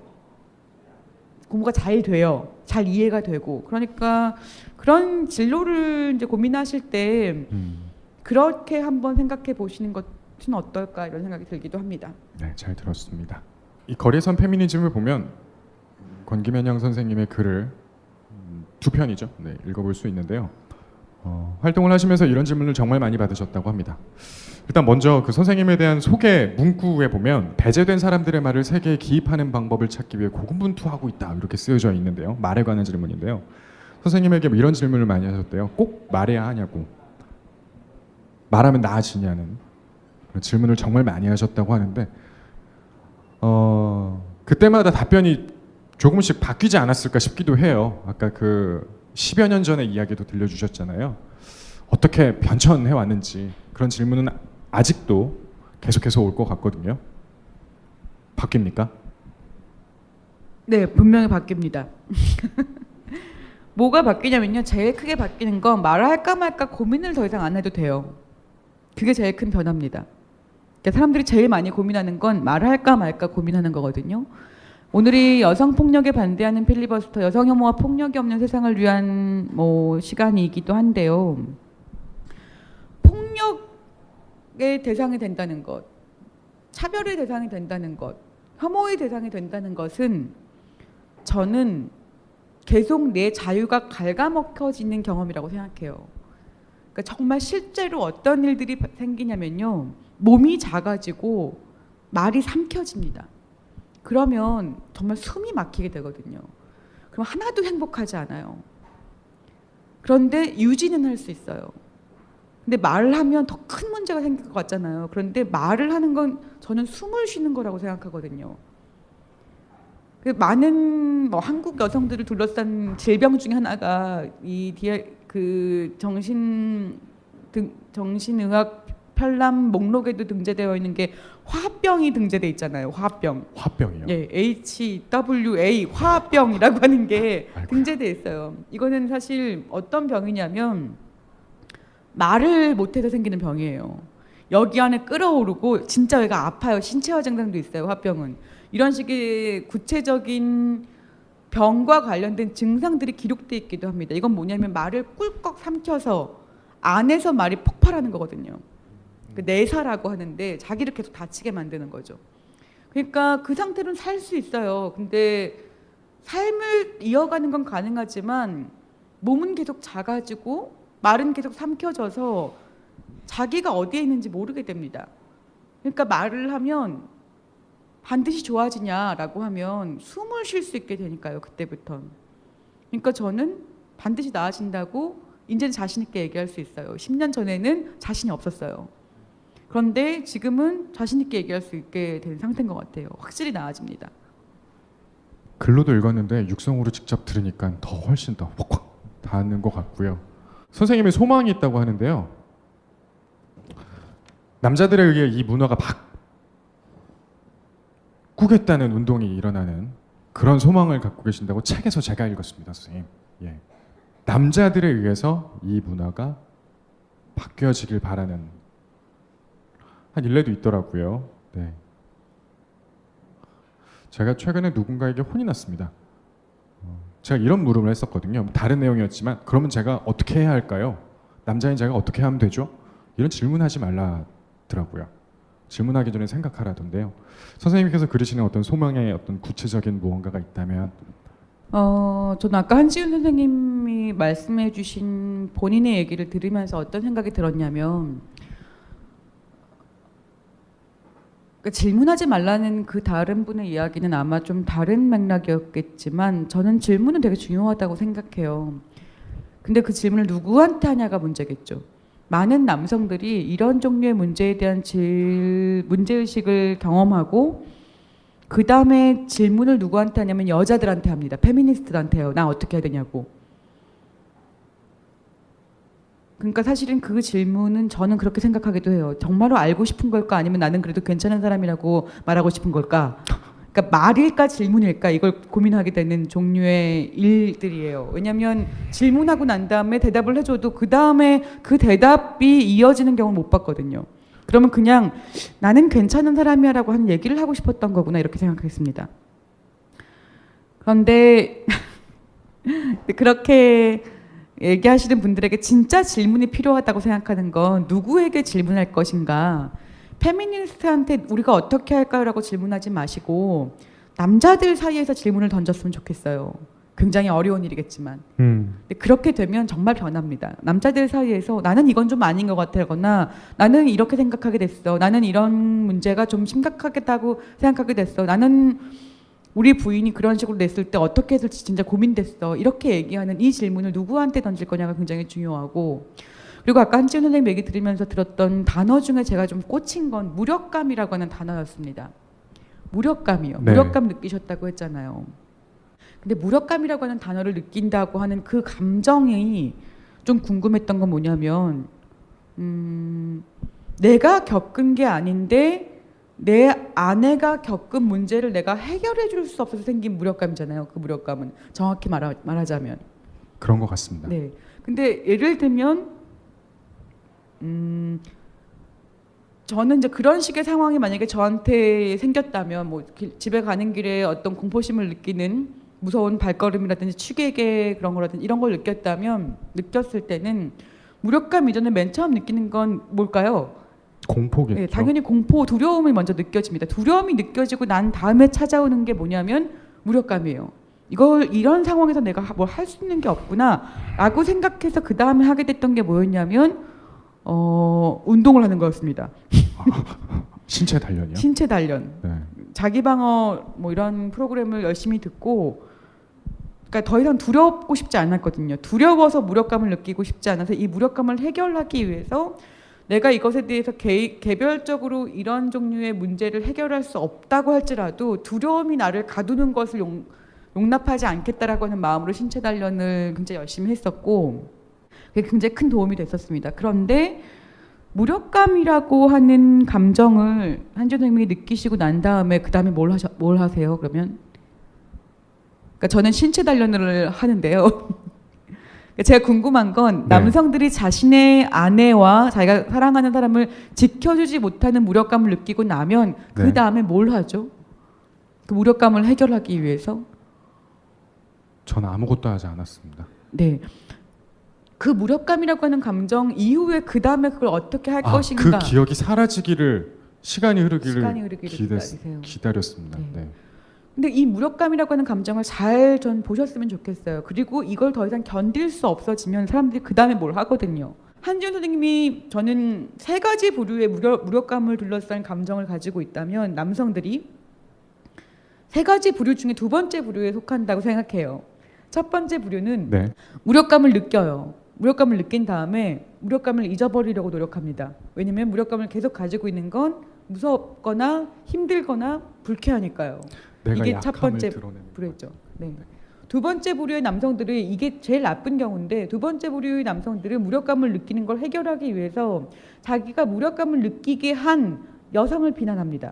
공부가 잘 돼요. 잘 이해가 되고. 그러니까 그런 진로를 이제 고민하실 때 그렇게 한번 생각해 보시는 것은 어떨까 이런 생각이 들기도 합니다. 네, 잘 들었습니다. 이 거리에선 페미니즘을 보면 권기면양 선생님의 글을 2편이죠. 네, 읽어볼 수 있는데요. 활동을 하시면서 이런 질문을 정말 많이 받으셨다고 합니다. 일단 먼저 그 선생님에 대한 소개 문구에 보면 배제된 사람들의 말을 세계에 기입하는 방법을 찾기 위해 고군분투하고 있다 이렇게 쓰여져 있는데요. 말에 관한 질문인데요. 선생님에게 뭐 이런 질문을 많이 하셨대요. 꼭 말해야 하냐고, 말하면 나아지냐는 그런 질문을 정말 많이 하셨다고 하는데 그때마다 답변이 조금씩 바뀌지 않았을까 싶기도 해요. 아까 그 10여 년 전의 이야기도 들려주셨잖아요. 어떻게 변천해 왔는지 그런 질문은 아직도 계속해서 올 것 같거든요. 바뀝니까? 네, 분명히 바뀝니다. 뭐가 바뀌냐면요. 제일 크게 바뀌는 건 말을 할까 말까 고민을 더 이상 안 해도 돼요. 그게 제일 큰 변화입니다. 그러니까 사람들이 제일 많이 고민하는 건 말을 할까 말까 고민하는 거거든요. 오늘이 여성폭력에 반대하는 필리버스터, 여성 혐오와 폭력이 없는 세상을 위한 시간이기도 한데요. 폭력의 대상이 된다는 것, 차별의 대상이 된다는 것, 혐오의 대상이 된다는 것은 저는 계속 내 자유가 갉아먹혀지는 경험이라고 생각해요. 그러니까 정말 실제로 어떤 일들이 생기냐면요. 몸이 작아지고 말이 삼켜집니다. 그러면 정말 숨이 막히게 되거든요. 그럼 하나도 행복하지 않아요. 그런데 유지는 할 수 있어요. 근데 말을 하면 더 큰 문제가 생길 것 같잖아요. 그런데 말을 하는 건 저는 숨을 쉬는 거라고 생각하거든요. 많은 한국 여성들을 둘러싼 질병 중에 하나가 정신의학 편람 목록에도 등재되어 있는 게 화합병이 등재돼 있잖아요. 화합병. 화병이요? 예, HWA 화합병이라고 하는 게 등재돼 있어요. 이거는 사실 어떤 병이냐면 말을 못해서 생기는 병이에요. 여기 안에 끓어오르고 진짜 얘가 아파요. 신체화 증상도 있어요. 화병은 이런 식의 구체적인 병과 관련된 증상들이 기록돼 있기도 합니다. 이건 뭐냐면 말을 꿀꺽 삼켜서 안에서 말이 폭발하는 거거든요. 내사라고 하는데 자기를 계속 다치게 만드는 거죠. 그러니까 그 상태로는 살 수 있어요. 근데 삶을 이어가는 건 가능하지만 몸은 계속 작아지고 말은 계속 삼켜져서 자기가 어디에 있는지 모르게 됩니다. 그러니까 말을 하면 반드시 좋아지냐라고 하면 숨을 쉴 수 있게 되니까요. 그때부터는. 그러니까 저는 반드시 나아진다고 이제는 자신 있게 얘기할 수 있어요. 10년 전에는 자신이 없었어요. 그런데 지금은 자신 있게 얘기할 수 있게 된 상태인 것 같아요. 확실히 나아집니다. 글로도 읽었는데 육성으로 직접 들으니까 더 훨씬 더 확 닿는 것 같고요. 선생님의 소망이 있다고 하는데요. 남자들에 의해 이 문화가 바꾸겠다는 운동이 일어나는 그런 소망을 갖고 계신다고 책에서 제가 읽었습니다, 선생님. 예. 남자들에 의해서 이 문화가 바뀌어지길 바라는 한 일례도 있더라고요. 네. 제가 최근에 누군가에게 혼이 났습니다. 제가 이런 물음을 했었거든요. 다른 내용이었지만 그러면 제가 어떻게 해야 할까요? 남자인 제가 어떻게 하면 되죠? 이런 질문하지 말라더라고요. 질문하기 전에 생각하라던데요. 선생님께서 그리시는 어떤 소망의 어떤 구체적인 무언가가 있다면 저는 아까 한지훈 선생님이 말씀해 주신 본인의 얘기를 들으면서 어떤 생각이 들었냐면 그러니까 질문하지 말라는 그 다른 분의 이야기는 아마 좀 다른 맥락이었겠지만 저는 질문은 되게 중요하다고 생각해요. 근데 그 질문을 누구한테 하냐가 문제겠죠. 많은 남성들이 이런 종류의 문제에 대한 문제의식을 경험하고 그 다음에 질문을 누구한테 하냐면 여자들한테 합니다. 페미니스트들한테 해요. 나 어떻게 해야 되냐고. 그러니까 사실은 그 질문은 저는 그렇게 생각하기도 해요. 정말로 알고 싶은 걸까 아니면 나는 그래도 괜찮은 사람이라고 말하고 싶은 걸까. 그러니까 말일까 질문일까 이걸 고민하게 되는 종류의 일들이에요. 왜냐하면 질문하고 난 다음에 대답을 해줘도 그 다음에 그 대답이 이어지는 경우는 못 봤거든요. 그러면 그냥 나는 괜찮은 사람이야 라고 하는 얘기를 하고 싶었던 거구나 이렇게 생각했습니다. 그런데 그렇게 얘기하시는 분들에게 진짜 질문이 필요하다고 생각하는 건 누구에게 질문할 것인가. 페미니스트한테 우리가 어떻게 할까요? 라고 질문하지 마시고 남자들 사이에서 질문을 던졌으면 좋겠어요. 굉장히 어려운 일이겠지만 근데 그렇게 되면 정말 변합니다. 남자들 사이에서 나는 이건 좀 아닌 것 같거나 나는 이렇게 생각하게 됐어. 나는 이런 문제가 좀 심각하겠다고 생각하게 됐어. 나는 우리 부인이 그런 식으로 냈을 때 어떻게 했을지 진짜 고민됐어. 이렇게 얘기하는 이 질문을 누구한테 던질 거냐가 굉장히 중요하고 그리고 아까 한지훈 선생님 얘기 들으면서 들었던 단어 중에 제가 좀 꽂힌 건 무력감이라고 하는 단어였습니다. 무력감이요. 네. 무력감 느끼셨다고 했잖아요. 근데 무력감이라고 하는 단어를 느낀다고 하는 그 감정이 좀 궁금했던 건 뭐냐면 내가 겪은 게 아닌데 내 아내가 겪은 문제를 내가 해결해 줄 수 없어서 생긴 무력감이잖아요. 그 무력감은 정확히 말하자면 그런 것 같습니다. 네. 근데 예를 들면 저는 이제 그런 식의 상황이 만약에 저한테 생겼다면 뭐 집에 가는 길에 어떤 공포심을 느끼는 무서운 발걸음이라든지 취객의 그런 거라든지 이런 걸 느꼈을 때는 무력감 이전에 맨 처음 느끼는 건 뭘까요? 공포겠죠. 네, 당연히 공포, 두려움이 먼저 느껴집니다. 두려움이 느껴지고 난 다음에 찾아오는 게 뭐냐면 무력감이에요. 이런 상황에서 내가 뭘 할 수 있는 게 없구나라고 생각해서 그 다음에 하게 됐던 게 뭐였냐면 운동을 하는 거였습니다. 신체 단련이요? 신체 단련. 네. 자기 방어 뭐 이런 프로그램을 열심히 듣고, 그러니까 더 이상 두렵고 싶지 않았거든요. 두려워서 무력감을 느끼고 싶지 않아서 이 무력감을 해결하기 위해서 내가 이것에 대해서 개별적으로 이런 종류의 문제를 해결할 수 없다고 할지라도 두려움이 나를 가두는 것을 용납하지 않겠다라고 하는 마음으로 신체 단련을 굉장히 열심히 했었고, 그게 굉장히 큰 도움이 됐었습니다. 그런데 무력감이라고 하는 감정을 한지연 선생님이 느끼시고 난 다음에 그 다음에 뭘 하세요? 그러면 그러니까 저는 신체 단련을 하는데요. 제가 궁금한 건 남성들이 자신의 아내와 자기가 사랑하는 사람을 지켜주지 못하는 무력감을 느끼고 나면 그 다음에 뭘 하죠? 그 무력감을 해결하기 위해서? 저는 아무것도 하지 않았습니다. 네. 그 무력감이라고 하는 감정 이후에 그 다음에 그걸 어떻게 할 것인가? 그 기억이 사라지기를 시간이 흐르기를 기다리세요. 기다렸습니다. 네. 근데 이 무력감이라고 하는 감정을 잘 전 보셨으면 좋겠어요. 그리고 이걸 더 이상 견딜 수 없어지면 사람들이 그 다음에 뭘 하거든요. 한지연 선생님이 저는 3가지 부류의 무력감을 둘러싼 감정을 가지고 있다면 남성들이 3가지 부류 중에 2번째 부류에 속한다고 생각해요. 첫 번째 부류는 무력감을 느껴요. 무력감을 느낀 다음에 무력감을 잊어버리려고 노력합니다. 왜냐하면 무력감을 계속 가지고 있는 건 무섭거나 힘들거나 불쾌하니까요. 이게 첫 번째 부류죠. 네. 두 번째 부류의 남성들은 이게 제일 나쁜 경우인데, 두 번째 부류의 남성들은 무력감을 느끼는 걸 해결하기 위해서 자기가 무력감을 느끼게 한 여성을 비난합니다.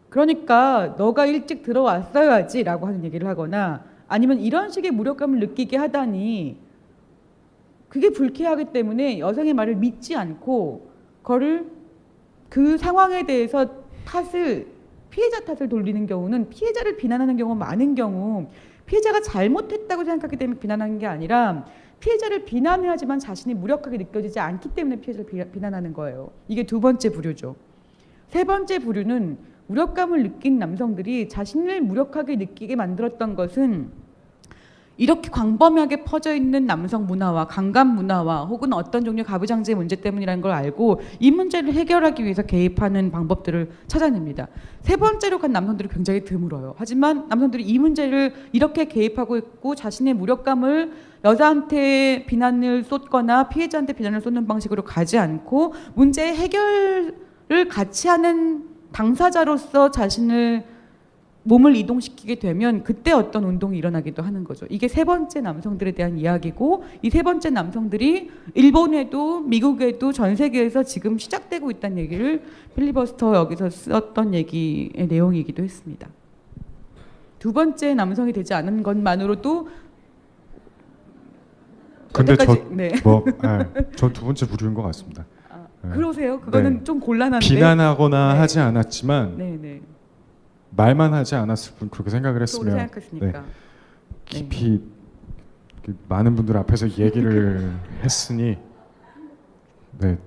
그러니까 너가 일찍 들어왔어야지라고 하는 얘기를 하거나, 아니면 이런 식의 무력감을 느끼게 하다니 그게 불쾌하기 때문에 여성의 말을 믿지 않고 그 상황에 대해서 피해자 탓을 돌리는 경우는, 피해자를 비난하는 경우가 많은 경우 피해자가 잘못했다고 생각하기 때문에 비난하는 게 아니라 피해자를 비난해야지만 자신이 무력하게 느껴지지 않기 때문에 피해자를 비난하는 거예요. 이게 두 번째 부류죠. 세 번째 부류는 무력감을 느낀 남성들이 자신을 무력하게 느끼게 만들었던 것은 이렇게 광범위하게 퍼져 있는 남성 문화와 강간 문화와 혹은 어떤 종류의 가부장제 문제 때문이라는 걸 알고 이 문제를 해결하기 위해서 개입하는 방법들을 찾아냅니다. 세 번째로 간 남성들이 굉장히 드물어요. 하지만 남성들이 이 문제를 이렇게 개입하고 있고 자신의 무력감을 여자한테 비난을 쏟거나 피해자한테 비난을 쏟는 방식으로 가지 않고 문제의 해결을 같이 하는 당사자로서 자신을 몸을 이동시키게 되면 그때 어떤 운동이 일어나기도 하는 거죠. 이게 세 번째 남성들에 대한 이야기고, 이 세 번째 남성들이 일본에도 미국에도 전 세계에서 지금 시작되고 있다는 얘기를 필리버스터 여기서 썼던 얘기의 내용이기도 했습니다. 두 번째 남성이 되지 않은 것만으로도 근데 저 두 번째 부류인 것 같습니다. 그러세요? 그거는 좀 곤란한데. 비난하거나 하지 않았지만 말만 하지 않았을 뿐 그렇게 생각을 했으면 깊이 많은 분들 앞에서 얘기를 했으니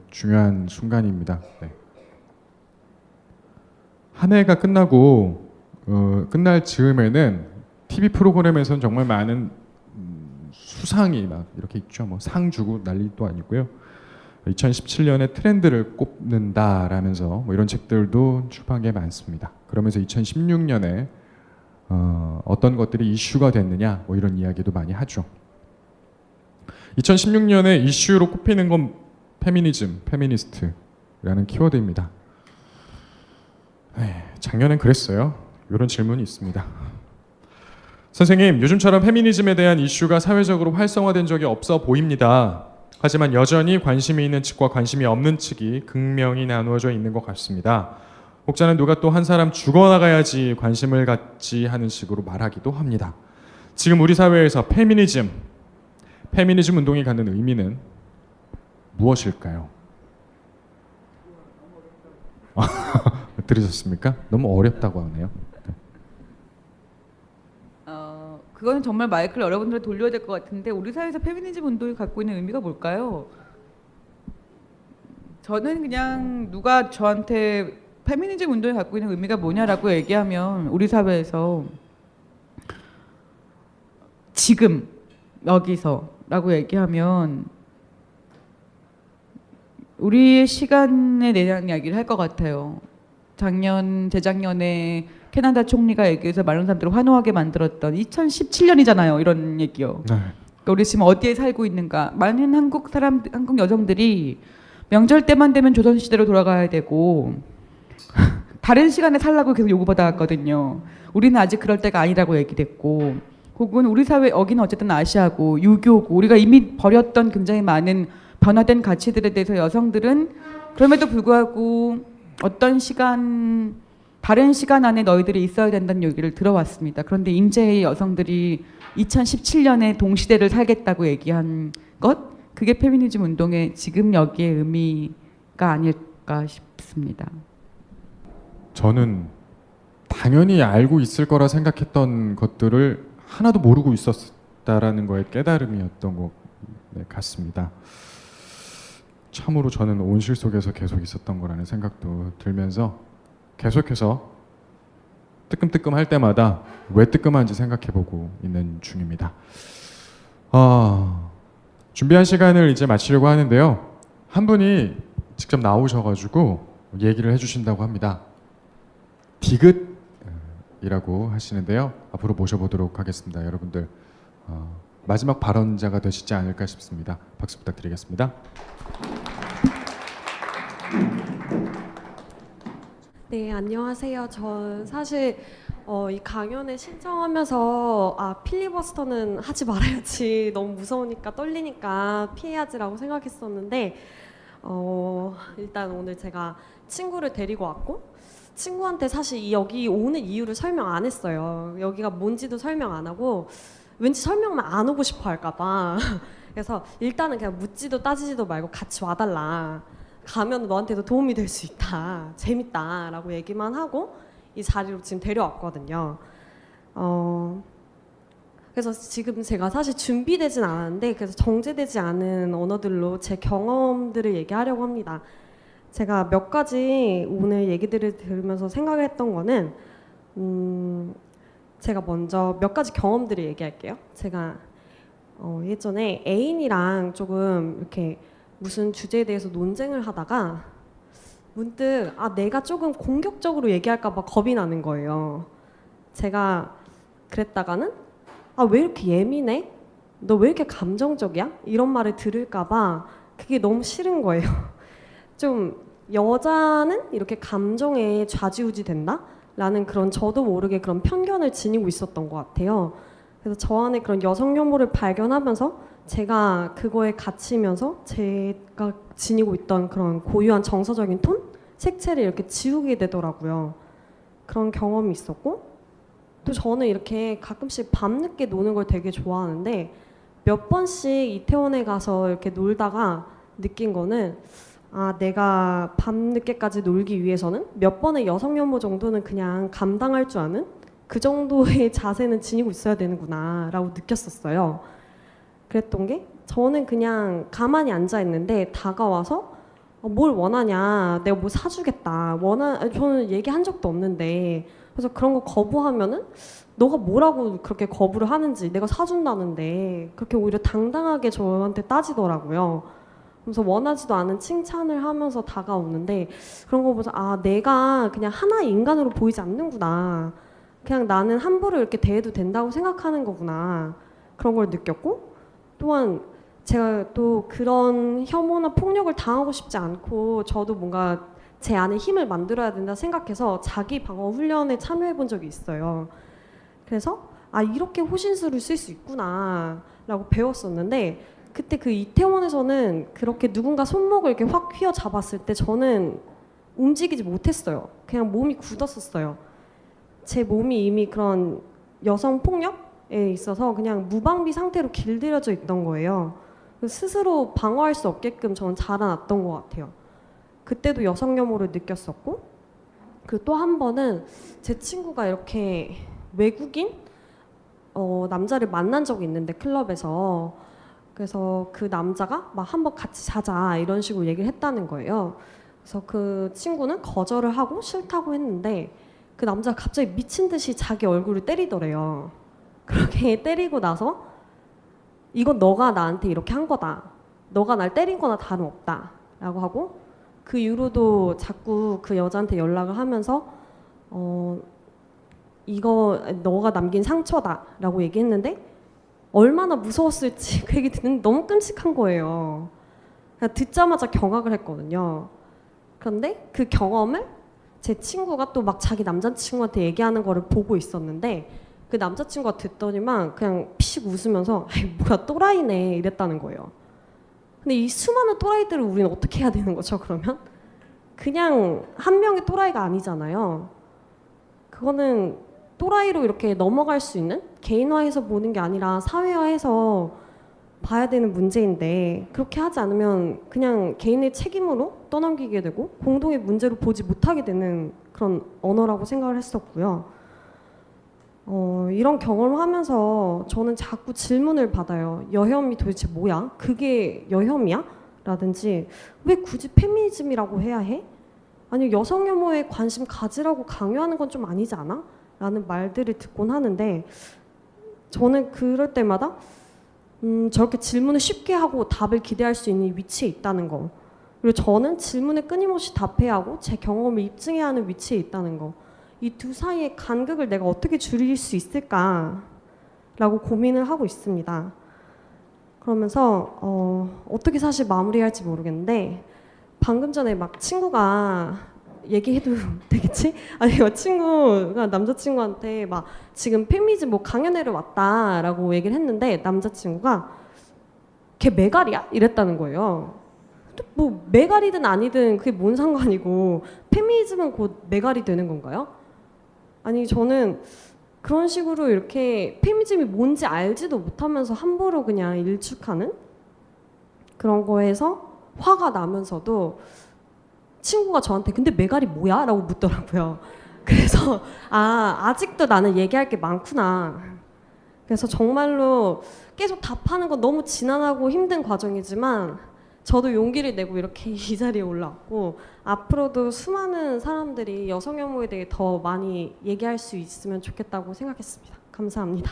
중요한 순간입니다. 한 해가 끝나고 끝날 즈음에는 TV 프로그램에서는 정말 많은 수상이 막 이렇게 있죠. 뭐 상 주고 난리도 아니고요. 2017년에 트렌드를 꼽는다라면서 뭐 이런 책들도 출판한 게 많습니다. 그러면서 2016년에 어떤 것들이 이슈가 됐느냐 뭐 이런 이야기도 많이 하죠. 2016년에 이슈로 꼽히는 건 페미니즘, 페미니스트라는 키워드입니다. 작년엔 그랬어요. 이런 질문이 있습니다. 선생님, 요즘처럼 페미니즘에 대한 이슈가 사회적으로 활성화된 적이 없어 보입니다. 하지만 여전히 관심이 있는 측과 관심이 없는 측이 극명히 나누어져 있는 것 같습니다. 혹자는 누가 또 한 사람 죽어나가야지 관심을 갖지 하는 식으로 말하기도 합니다. 지금 우리 사회에서 페미니즘 운동이 갖는 의미는 무엇일까요? 들으셨습니까? 너무 어렵다고 하네요. 그거는 정말 마이크를 여러분들한테 돌려야 될 것 같은데, 우리 사회에서 페미니즘 운동이 갖고 있는 의미가 뭘까요? 저는 그냥 누가 저한테 페미니즘 운동이 갖고 있는 의미가 뭐냐라고 얘기하면, 우리 사회에서 지금 여기서라고 얘기하면 우리의 시간에 대한 이야기를 할 것 같아요. 재작년에 캐나다 총리가 얘기해서 많은 사람들을 환호하게 만들었던 2017년이잖아요. 이런 얘기요. 네. 그러니까 우리 지금 어디에 살고 있는가? 많은 한국 여성들이 명절 때만 되면 조선시대로 돌아가야 되고 다른 시간에 살라고 계속 요구받아왔거든요. 우리는 아직 그럴 때가 아니라고 얘기됐고, 혹은 우리 사회 여기는 어쨌든 아시아고 유교고 우리가 이미 버렸던 굉장히 많은 변화된 가치들에 대해서 여성들은 그럼에도 불구하고 어떤 시간, 다른 시간 안에 너희들이 있어야 된다는 얘기를 들어왔습니다. 그런데 인제의 여성들이 2017년에 동시대를 살겠다고 얘기한 것, 그게 페미니즘 운동의 지금 여기의 의미가 아닐까 싶습니다. 저는 당연히 알고 있을 거라 생각했던 것들을 하나도 모르고 있었다라는 거에 깨달음이었던 것 같습니다. 참으로 저는 온실 속에서 계속 있었던 거라는 생각도 들면서 계속해서 뜨끔뜨끔할 때마다 왜 뜨끔한지 생각해보고 있는 중입니다. 준비한 시간을 이제 마치려고 하는데요. 한 분이 직접 나오셔가지고 얘기를 해주신다고 합니다. 디귿이라고 하시는데요. 앞으로 모셔보도록 하겠습니다. 여러분들 마지막 발언자가 되시지 않을까 싶습니다. 박수 부탁드리겠습니다. 네, 안녕하세요. 저 사실 이 강연에 신청하면서 필리버스터는 하지 말아야지, 너무 무서우니까 떨리니까 피해야지라고 생각했었는데 일단 오늘 제가 친구를 데리고 왔고 친구한테 사실 여기 오는 이유를 설명 안 했어요. 여기가 뭔지도 설명 안 하고 왠지 설명만 안 오고 싶어 할까 봐. 그래서 일단은 그냥 묻지도 따지지도 말고 같이 와달라. 가면 너한테도 도움이 될 수 있다. 재밌다. 라고 얘기만 하고 이 자리로 지금 데려왔거든요. 그래서 지금 제가 사실 준비되진 않았는데 그래서 정제되지 않은 언어들로 제 경험들을 얘기하려고 합니다. 제가 몇 가지 오늘 얘기들을 들으면서 생각을 했던 거는 제가 먼저 몇 가지 경험들을 얘기할게요. 제가 예전에 애인이랑 조금 이렇게 무슨 주제에 대해서 논쟁을 하다가 문득 내가 조금 공격적으로 얘기할까 봐 겁이 나는 거예요. 제가 그랬다가는 왜 이렇게 예민해? 너 왜 이렇게 감정적이야? 이런 말을 들을까 봐 그게 너무 싫은 거예요. 좀 여자는 이렇게 감정에 좌지우지 된다? 라는 그런 저도 모르게 그런 편견을 지니고 있었던 것 같아요. 그래서 저 안에 그런 여성 혐오를 발견하면서 제가 그거에 갇히면서 제가 지니고 있던 그런 고유한 정서적인 톤? 색채를 이렇게 지우게 되더라고요. 그런 경험이 있었고 또 저는 이렇게 가끔씩 밤늦게 노는 걸 되게 좋아하는데 몇 번씩 이태원에 가서 이렇게 놀다가 느낀 거는 내가 밤늦게까지 놀기 위해서는 몇 번의 여성 혐오 정도는 그냥 감당할 줄 아는 그 정도의 자세는 지니고 있어야 되는구나 라고 느꼈었어요. 그랬던 게 저는 그냥 가만히 앉아 있는데 다가와서 뭘 원하냐, 내가 뭐 사주겠다, 저는 얘기한 적도 없는데 그래서 그런 거 거부하면은 너가 뭐라고 그렇게 거부를 하는지, 내가 사준다는데 그렇게 오히려 당당하게 저한테 따지더라고요. 그래서 원하지도 않은 칭찬을 하면서 다가오는데 그런 거 보면서 내가 그냥 하나의 인간으로 보이지 않는구나, 그냥 나는 함부로 이렇게 대해도 된다고 생각하는 거구나, 그런 걸 느꼈고, 또한 제가 또 그런 혐오나 폭력을 당하고 싶지 않고 저도 뭔가 제 안에 힘을 만들어야 된다 생각해서 자기 방어 훈련에 참여해 본 적이 있어요. 그래서 이렇게 호신술을 쓸 수 있구나 라고 배웠었는데 그때 그 이태원에서는 그렇게 누군가 손목을 이렇게 확 휘어잡았을 때 저는 움직이지 못했어요. 그냥 몸이 굳었었어요. 제 몸이 이미 그런 여성 폭력에 있어서 그냥 무방비 상태로 길들여져 있던 거예요. 스스로 방어할 수 없게끔 저는 자라났던 것 같아요. 그때도 여성 혐오를 느꼈었고, 그리고 또 한 번은 제 친구가 이렇게 외국인 남자를 만난 적이 있는데 클럽에서, 그래서 그 남자가 막 한번 같이 자자 이런 식으로 얘기를 했다는 거예요. 그래서 그 친구는 거절을 하고 싫다고 했는데 그 남자가 갑자기 미친 듯이 자기 얼굴을 때리더래요. 그렇게 때리고 나서 이건 너가 나한테 이렇게 한 거다, 너가 날 때린 거나 다름없다 라고 하고 그 이후로도 자꾸 그 여자한테 연락을 하면서 이거 너가 남긴 상처다라고 얘기했는데 얼마나 무서웠을지 그 얘기 듣는 너무 끔찍한 거예요. 그냥 듣자마자 경악을 했거든요. 그런데 그 경험을 제 친구가 또 막 자기 남자친구한테 얘기하는 거를 보고 있었는데 그 남자친구가 듣더니만 그냥 피식 웃으면서 아이 뭐야 또라이네 이랬다는 거예요. 근데 이 수많은 또라이들을 우리는 어떻게 해야 되는 거죠 그러면? 그냥 한 명의 또라이가 아니잖아요. 그거는 또라이로 이렇게 넘어갈 수 있는 개인화해서 보는 게 아니라 사회화해서 봐야 되는 문제인데 그렇게 하지 않으면 그냥 개인의 책임으로 떠넘기게 되고 공동의 문제로 보지 못하게 되는 그런 언어라고 생각을 했었고요. 이런 경험을 하면서 저는 자꾸 질문을 받아요. 여혐이 도대체 뭐야? 그게 여혐이야? 라든지 왜 굳이 페미니즘이라고 해야 해? 아니 여성 혐오에 관심 가지라고 강요하는 건 좀 아니지 않아? 라는 말들을 듣곤 하는데 저는 그럴 때마다 저렇게 질문을 쉽게 하고 답을 기대할 수 있는 위치에 있다는 거, 그리고 저는 질문에 끊임없이 답해야 하고 제 경험을 입증해야 하는 위치에 있다는 거, 이 두 사이의 간극을 내가 어떻게 줄일 수 있을까라고 고민을 하고 있습니다. 그러면서 어떻게 사실 마무리할지 모르겠는데 방금 전에 막 친구가 얘기해도 되겠지? 아니 친구가 남자친구한테 막 지금 페미니즘 뭐 강연회를 왔다라고 얘기를 했는데 남자친구가 걔 메갈이야? 이랬다는 거예요. 뭐 메갈이든 아니든 그게 뭔 상관이고 페미니즘은 곧 메갈이 되는 건가요? 아니 저는 그런 식으로 이렇게 페미니즘이 뭔지 알지도 못하면서 함부로 그냥 일축하는 그런 거에서 화가 나면서도 친구가 저한테 근데 메갈이 뭐야? 라고 묻더라고요. 그래서 아직도 나는 얘기할 게 많구나. 그래서 정말로 계속 답하는 건 너무 지난하고 힘든 과정이지만 저도 용기를 내고 이렇게 이 자리에 올라왔고 앞으로도 수많은 사람들이 여성 혐오에 대해 더 많이 얘기할 수 있으면 좋겠다고 생각했습니다. 감사합니다.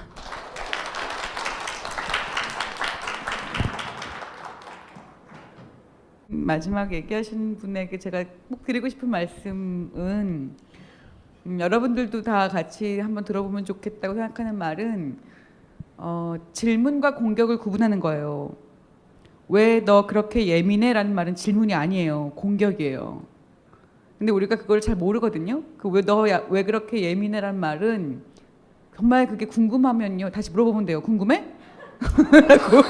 마지막 얘기하신 분에게 제가 꼭 드리고 싶은 말씀은 여러분들도 다 같이 한번 들어보면 좋겠다고 생각하는 말은 질문과 공격을 구분하는 거예요. 왜 너 그렇게 예민해? 라는 말은 질문이 아니에요. 공격이에요. 근데 우리가 그걸 잘 모르거든요. 그 왜 그렇게 예민해? 라는 말은 정말 그게 궁금하면요. 다시 물어보면 돼요. 궁금해? 라고.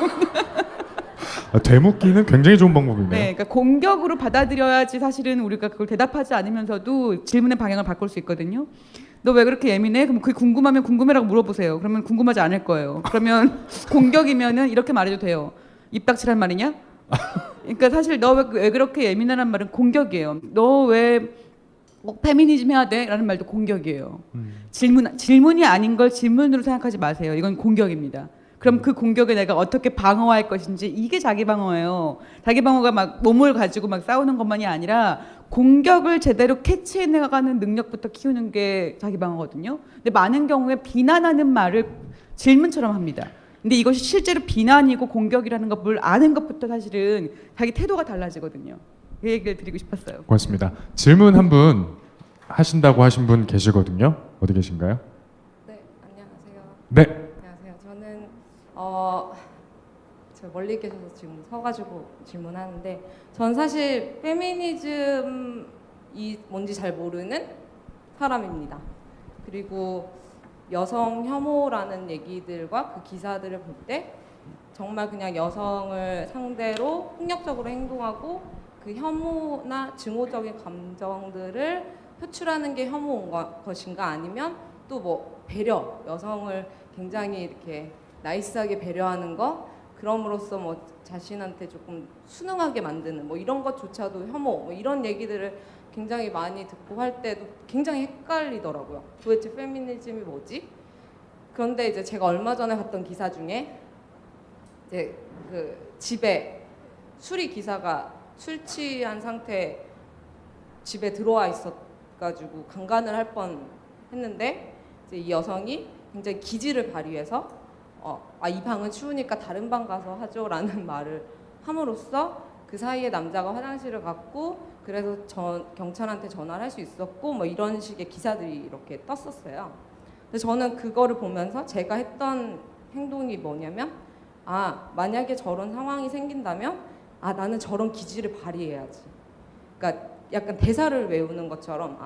되묻기는 굉장히 좋은 방법이네요. 네, 그러니까 공격으로 받아들여야지 사실은 우리가 그걸 대답하지 않으면서도 질문의 방향을 바꿀 수 있거든요. 너 왜 그렇게 예민해? 그럼 그게 궁금하면 궁금해라고 물어보세요. 그러면 궁금하지 않을 거예요. 그러면 공격이면은 이렇게 말해도 돼요. 입 닥치란 말이냐? 그러니까 사실 너 왜 그렇게 예민하란 말은 공격이에요. 너 왜 페미니즘 해야 돼? 라는 말도 공격이에요. 질문이 아닌 걸 질문으로 생각하지 마세요. 이건 공격입니다. 그럼 그 공격에 내가 어떻게 방어할 것인지, 이게 자기 방어예요. 자기 방어가 막 몸을 가지고 막 싸우는 것만이 아니라 공격을 제대로 캐치해 나가는 능력부터 키우는 게 자기 방어거든요. 근데 많은 경우에 비난하는 말을 질문처럼 합니다. 근데 이것이 실제로 비난이고 공격이라는 것을 아는 것부터 사실은 자기 태도가 달라지거든요. 그 얘기를 드리고 싶었어요. 고맙습니다. 질문 한 분 하신다고 하신 분 계시거든요. 어디 계신가요? 네, 안녕하세요. 네. 안녕하세요. 저는 저 멀리 계셔서 지금 서가지고 질문하는데, 전 사실 페미니즘이 뭔지 잘 모르는 사람입니다. 그리고 여성 혐오라는 얘기들과 그 기사들을 볼 때 정말 그냥 여성을 상대로 폭력적으로 행동하고 그 혐오나 증오적인 감정들을 표출하는 게 혐오인 것인가, 아니면 또 뭐 배려, 여성을 굉장히 이렇게 나이스하게 배려하는 거, 그럼으로써 뭐 자신한테 조금 순응하게 만드는 뭐 이런 것조차도 혐오, 뭐 이런 얘기들을 굉장히 많이 듣고 할 때도 굉장히 헷갈리더라고요. 도대체 페미니즘이 뭐지? 그런데 이제 제가 얼마 전에 봤던 기사 중에 이제 그 집에 수리 기사가 술 취한 상태 집에 들어와 있어가지고 강간을 할 뻔 했는데, 이제 이 여성이 굉장히 기지를 발휘해서 이 방은 추우니까 다른 방 가서 하죠라는 말을 함으로써 그 사이에 남자가 화장실을 갔고 그래서 경찰한테 전화를 할 수 있었고 뭐 이런 식의 기사들이 이렇게 떴었어요. 근데 저는 그거를 보면서 제가 했던 행동이 뭐냐면 만약에 저런 상황이 생긴다면 나는 저런 기질을 발휘해야지. 그러니까 약간 대사를 외우는 것처럼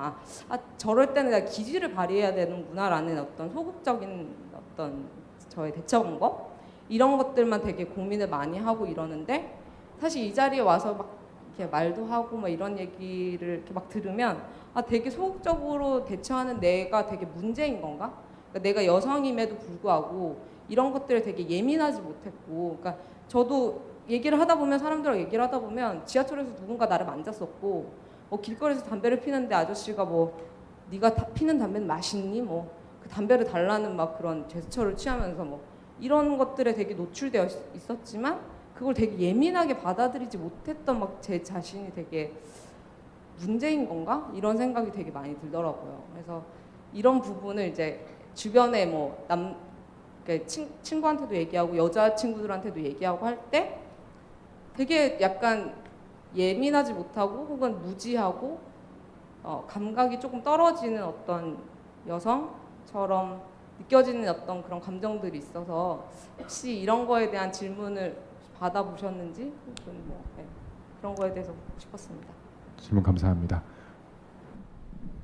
저럴 때는 내가 기질을 발휘해야 되는구나라는 어떤 소극적인 어떤 저의 대처 방법 이런 것들만 되게 고민을 많이 하고 이러는데 사실 이 자리에 와서 막 이렇게 말도 하고 막 이런 얘기를 이렇게 막 들으면 되게 소극적으로 대처하는 내가 되게 문제인 건가? 그러니까 내가 여성임에도 불구하고 이런 것들에 되게 예민하지 못했고, 그러니까 저도 얘기를 하다 보면 사람들하고 얘기를 하다 보면 지하철에서 누군가 나를 만졌었고, 길거리에서 담배를 피는데 아저씨가 네가 피는 담배는 맛있니? 그 담배를 달라는 막 그런 제스처를 취하면서 이런 것들에 되게 노출되어 있었지만 그걸 되게 예민하게 받아들이지 못했던 막 제 자신이 되게 문제인 건가? 이런 생각이 되게 많이 들더라고요. 그래서 이런 부분을 이제 주변에 친구한테도 얘기하고 여자 친구들한테도 얘기하고 할 때 되게 약간 예민하지 못하고 혹은 무지하고 감각이 조금 떨어지는 어떤 여성처럼 느껴지는 어떤 그런 감정들이 있어서 혹시 이런 거에 대한 질문을 받아보셨는지 혹은 그런 거에 대해서 묻고 싶었습니다. 질문 감사합니다.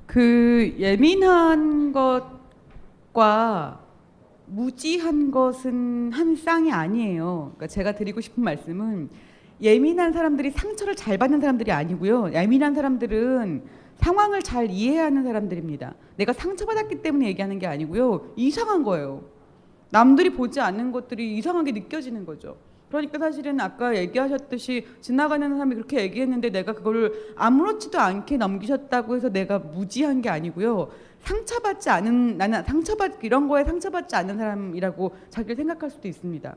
그 예민한 것과 무지한 것은 한 쌍이 아니에요. 그러니까 제가 드리고 싶은 말씀은 예민한 사람들이 상처를 잘 받는 사람들이 아니고요. 예민한 사람들은 상황을 잘 이해하는 사람들입니다. 내가 상처받았기 때문에 얘기하는 게 아니고요. 이상한 거예요. 남들이 보지 않는 것들이 이상하게 느껴지는 거죠. 그러니까 사실은 아까 얘기하셨듯이 지나가는 사람이 그렇게 얘기했는데 내가 그걸 아무렇지도 않게 넘기셨다고 해서 내가 무지한 게 아니고요. 나는 이런 거에 상처받지 않는 사람이라고 자기를 생각할 수도 있습니다.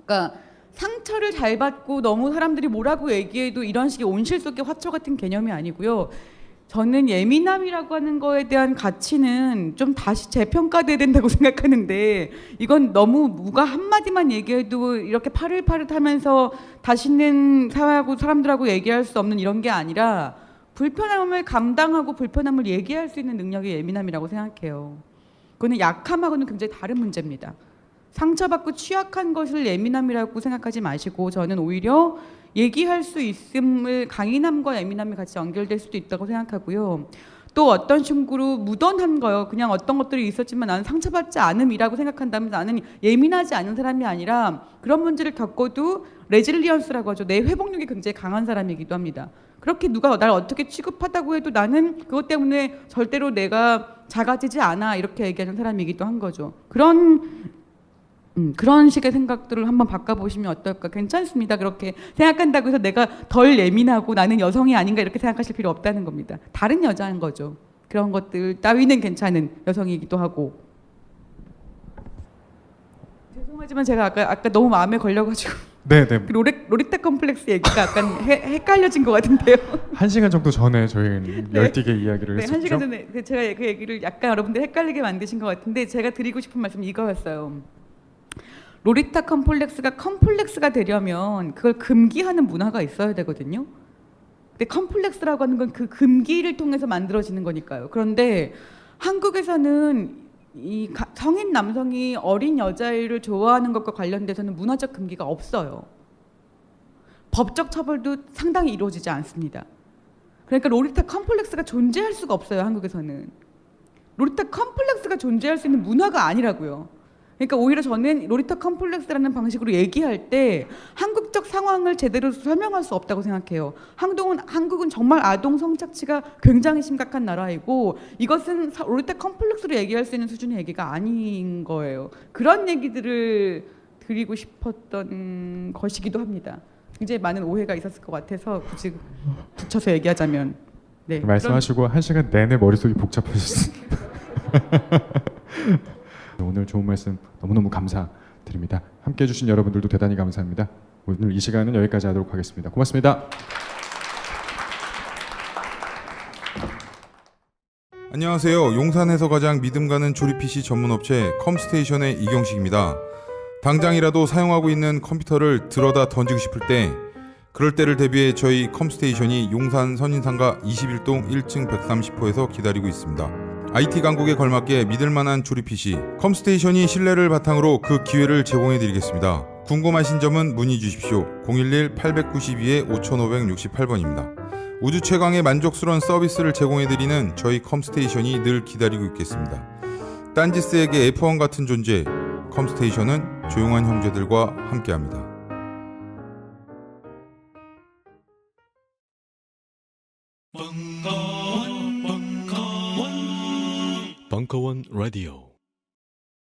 그러니까 상처를 잘 받고 너무 사람들이 뭐라고 얘기해도 이런 식의 온실 속의 화초 같은 개념이 아니고요. 저는 예민함이라고 하는 거에 대한 가치는 좀 다시 재평가돼야 된다고 생각하는데 이건 너무 누가 한마디만 얘기해도 이렇게 파릇파릇하면서 다시는 사회하고 사람들하고 얘기할 수 없는 이런 게 아니라 불편함을 감당하고 불편함을 얘기할 수 있는 능력이 예민함이라고 생각해요. 그거는 약함하고는 굉장히 다른 문제입니다. 상처받고 취약한 것을 예민함이라고 생각하지 마시고 저는 오히려 얘기할 수 있음을 강인함과 예민함이 같이 연결될 수도 있다고 생각하고요. 또 어떤 식으로 무던한 거요. 그냥 어떤 것들이 있었지만 나는 상처받지 않음이라고 생각한다면 나는 예민하지 않은 사람이 아니라 그런 문제를 겪어도 레질리언스라고 하죠. 내 회복력이 굉장히 강한 사람이기도 합니다. 그렇게 누가 날 어떻게 취급하다고 해도 나는 그것 때문에 절대로 내가 작아지지 않아 이렇게 얘기하는 사람이기도 한 거죠. 그런 식의 생각들을 한번 바꿔보시면 어떨까? 괜찮습니다. 그렇게 생각한다고 해서 내가 덜 예민하고 나는 여성이 아닌가 이렇게 생각하실 필요 없다는 겁니다. 다른 여자인 거죠. 그런 것들 따위는 괜찮은 여성이기도 하고. 죄송하지만 제가 아까 너무 마음에 걸려가지고 네네. 로리타 컴플렉스 얘기가 약간 헷갈려진 것 같은데요. 1시간 정도 전에 저희는 열띠게 이야기를 했었죠. 1시간 전에 제가 그 얘기를 약간 여러분들 헷갈리게 만드신 것 같은데 제가 드리고 싶은 말씀이 이거였어요. 로리타 컴플렉스가 되려면 그걸 금기하는 문화가 있어야 되거든요. 근데 컴플렉스라고 하는 건 그 금기를 통해서 만들어지는 거니까요. 그런데 한국에서는 이 성인 남성이 어린 여자애를 좋아하는 것과 관련돼서는 문화적 금기가 없어요. 법적 처벌도 상당히 이루어지지 않습니다. 그러니까 로리타 컴플렉스가 존재할 수가 없어요. 한국에서는. 로리타 컴플렉스가 존재할 수 있는 문화가 아니라고요. 그러니까 오히려 저는 로리타 컴플렉스라는 방식으로 얘기할 때 한국적 상황을 제대로 설명할 수 없다고 생각해요. 한국은 정말 아동 성착취가 굉장히 심각한 나라이고 이것은 로리타 컴플렉스로 얘기할 수 있는 수준의 얘기가 아닌 거예요. 그런 얘기들을 드리고 싶었던 것이기도 합니다. 굉장히 많은 오해가 있었을 것 같아서 굳이 붙여서 얘기하자면 네. 말씀하시고 1시간 내내 머릿속이 복잡하셨습니다. 오늘 좋은 말씀 너무너무 감사드립니다. 함께해 주신 여러분들도 대단히 감사합니다. 오늘 이 시간은 여기까지 하도록 하겠습니다. 고맙습니다. 안녕하세요. 용산에서 가장 믿음 가는 조립 PC 전문 업체 컴스테이션의 이경식입니다. 당장이라도 사용하고 있는 컴퓨터를 들어다 던지고 싶을 때 그럴 때를 대비해 저희 컴스테이션이 용산 선인상가 21동 1층 130호에서 기다리고 있습니다. IT 강국에 걸맞게 믿을만한 조립 PC 컴스테이션이 신뢰를 바탕으로 그 기회를 제공해드리겠습니다. 궁금하신 점은 문의 주십시오. 011-892-5568번입니다. 우주 최강의 만족스러운 서비스를 제공해드리는 저희 컴스테이션이 늘 기다리고 있겠습니다. 딴지스에게 F1 같은 존재, 컴스테이션은 조용한 형제들과 함께합니다. 벙커원 라디오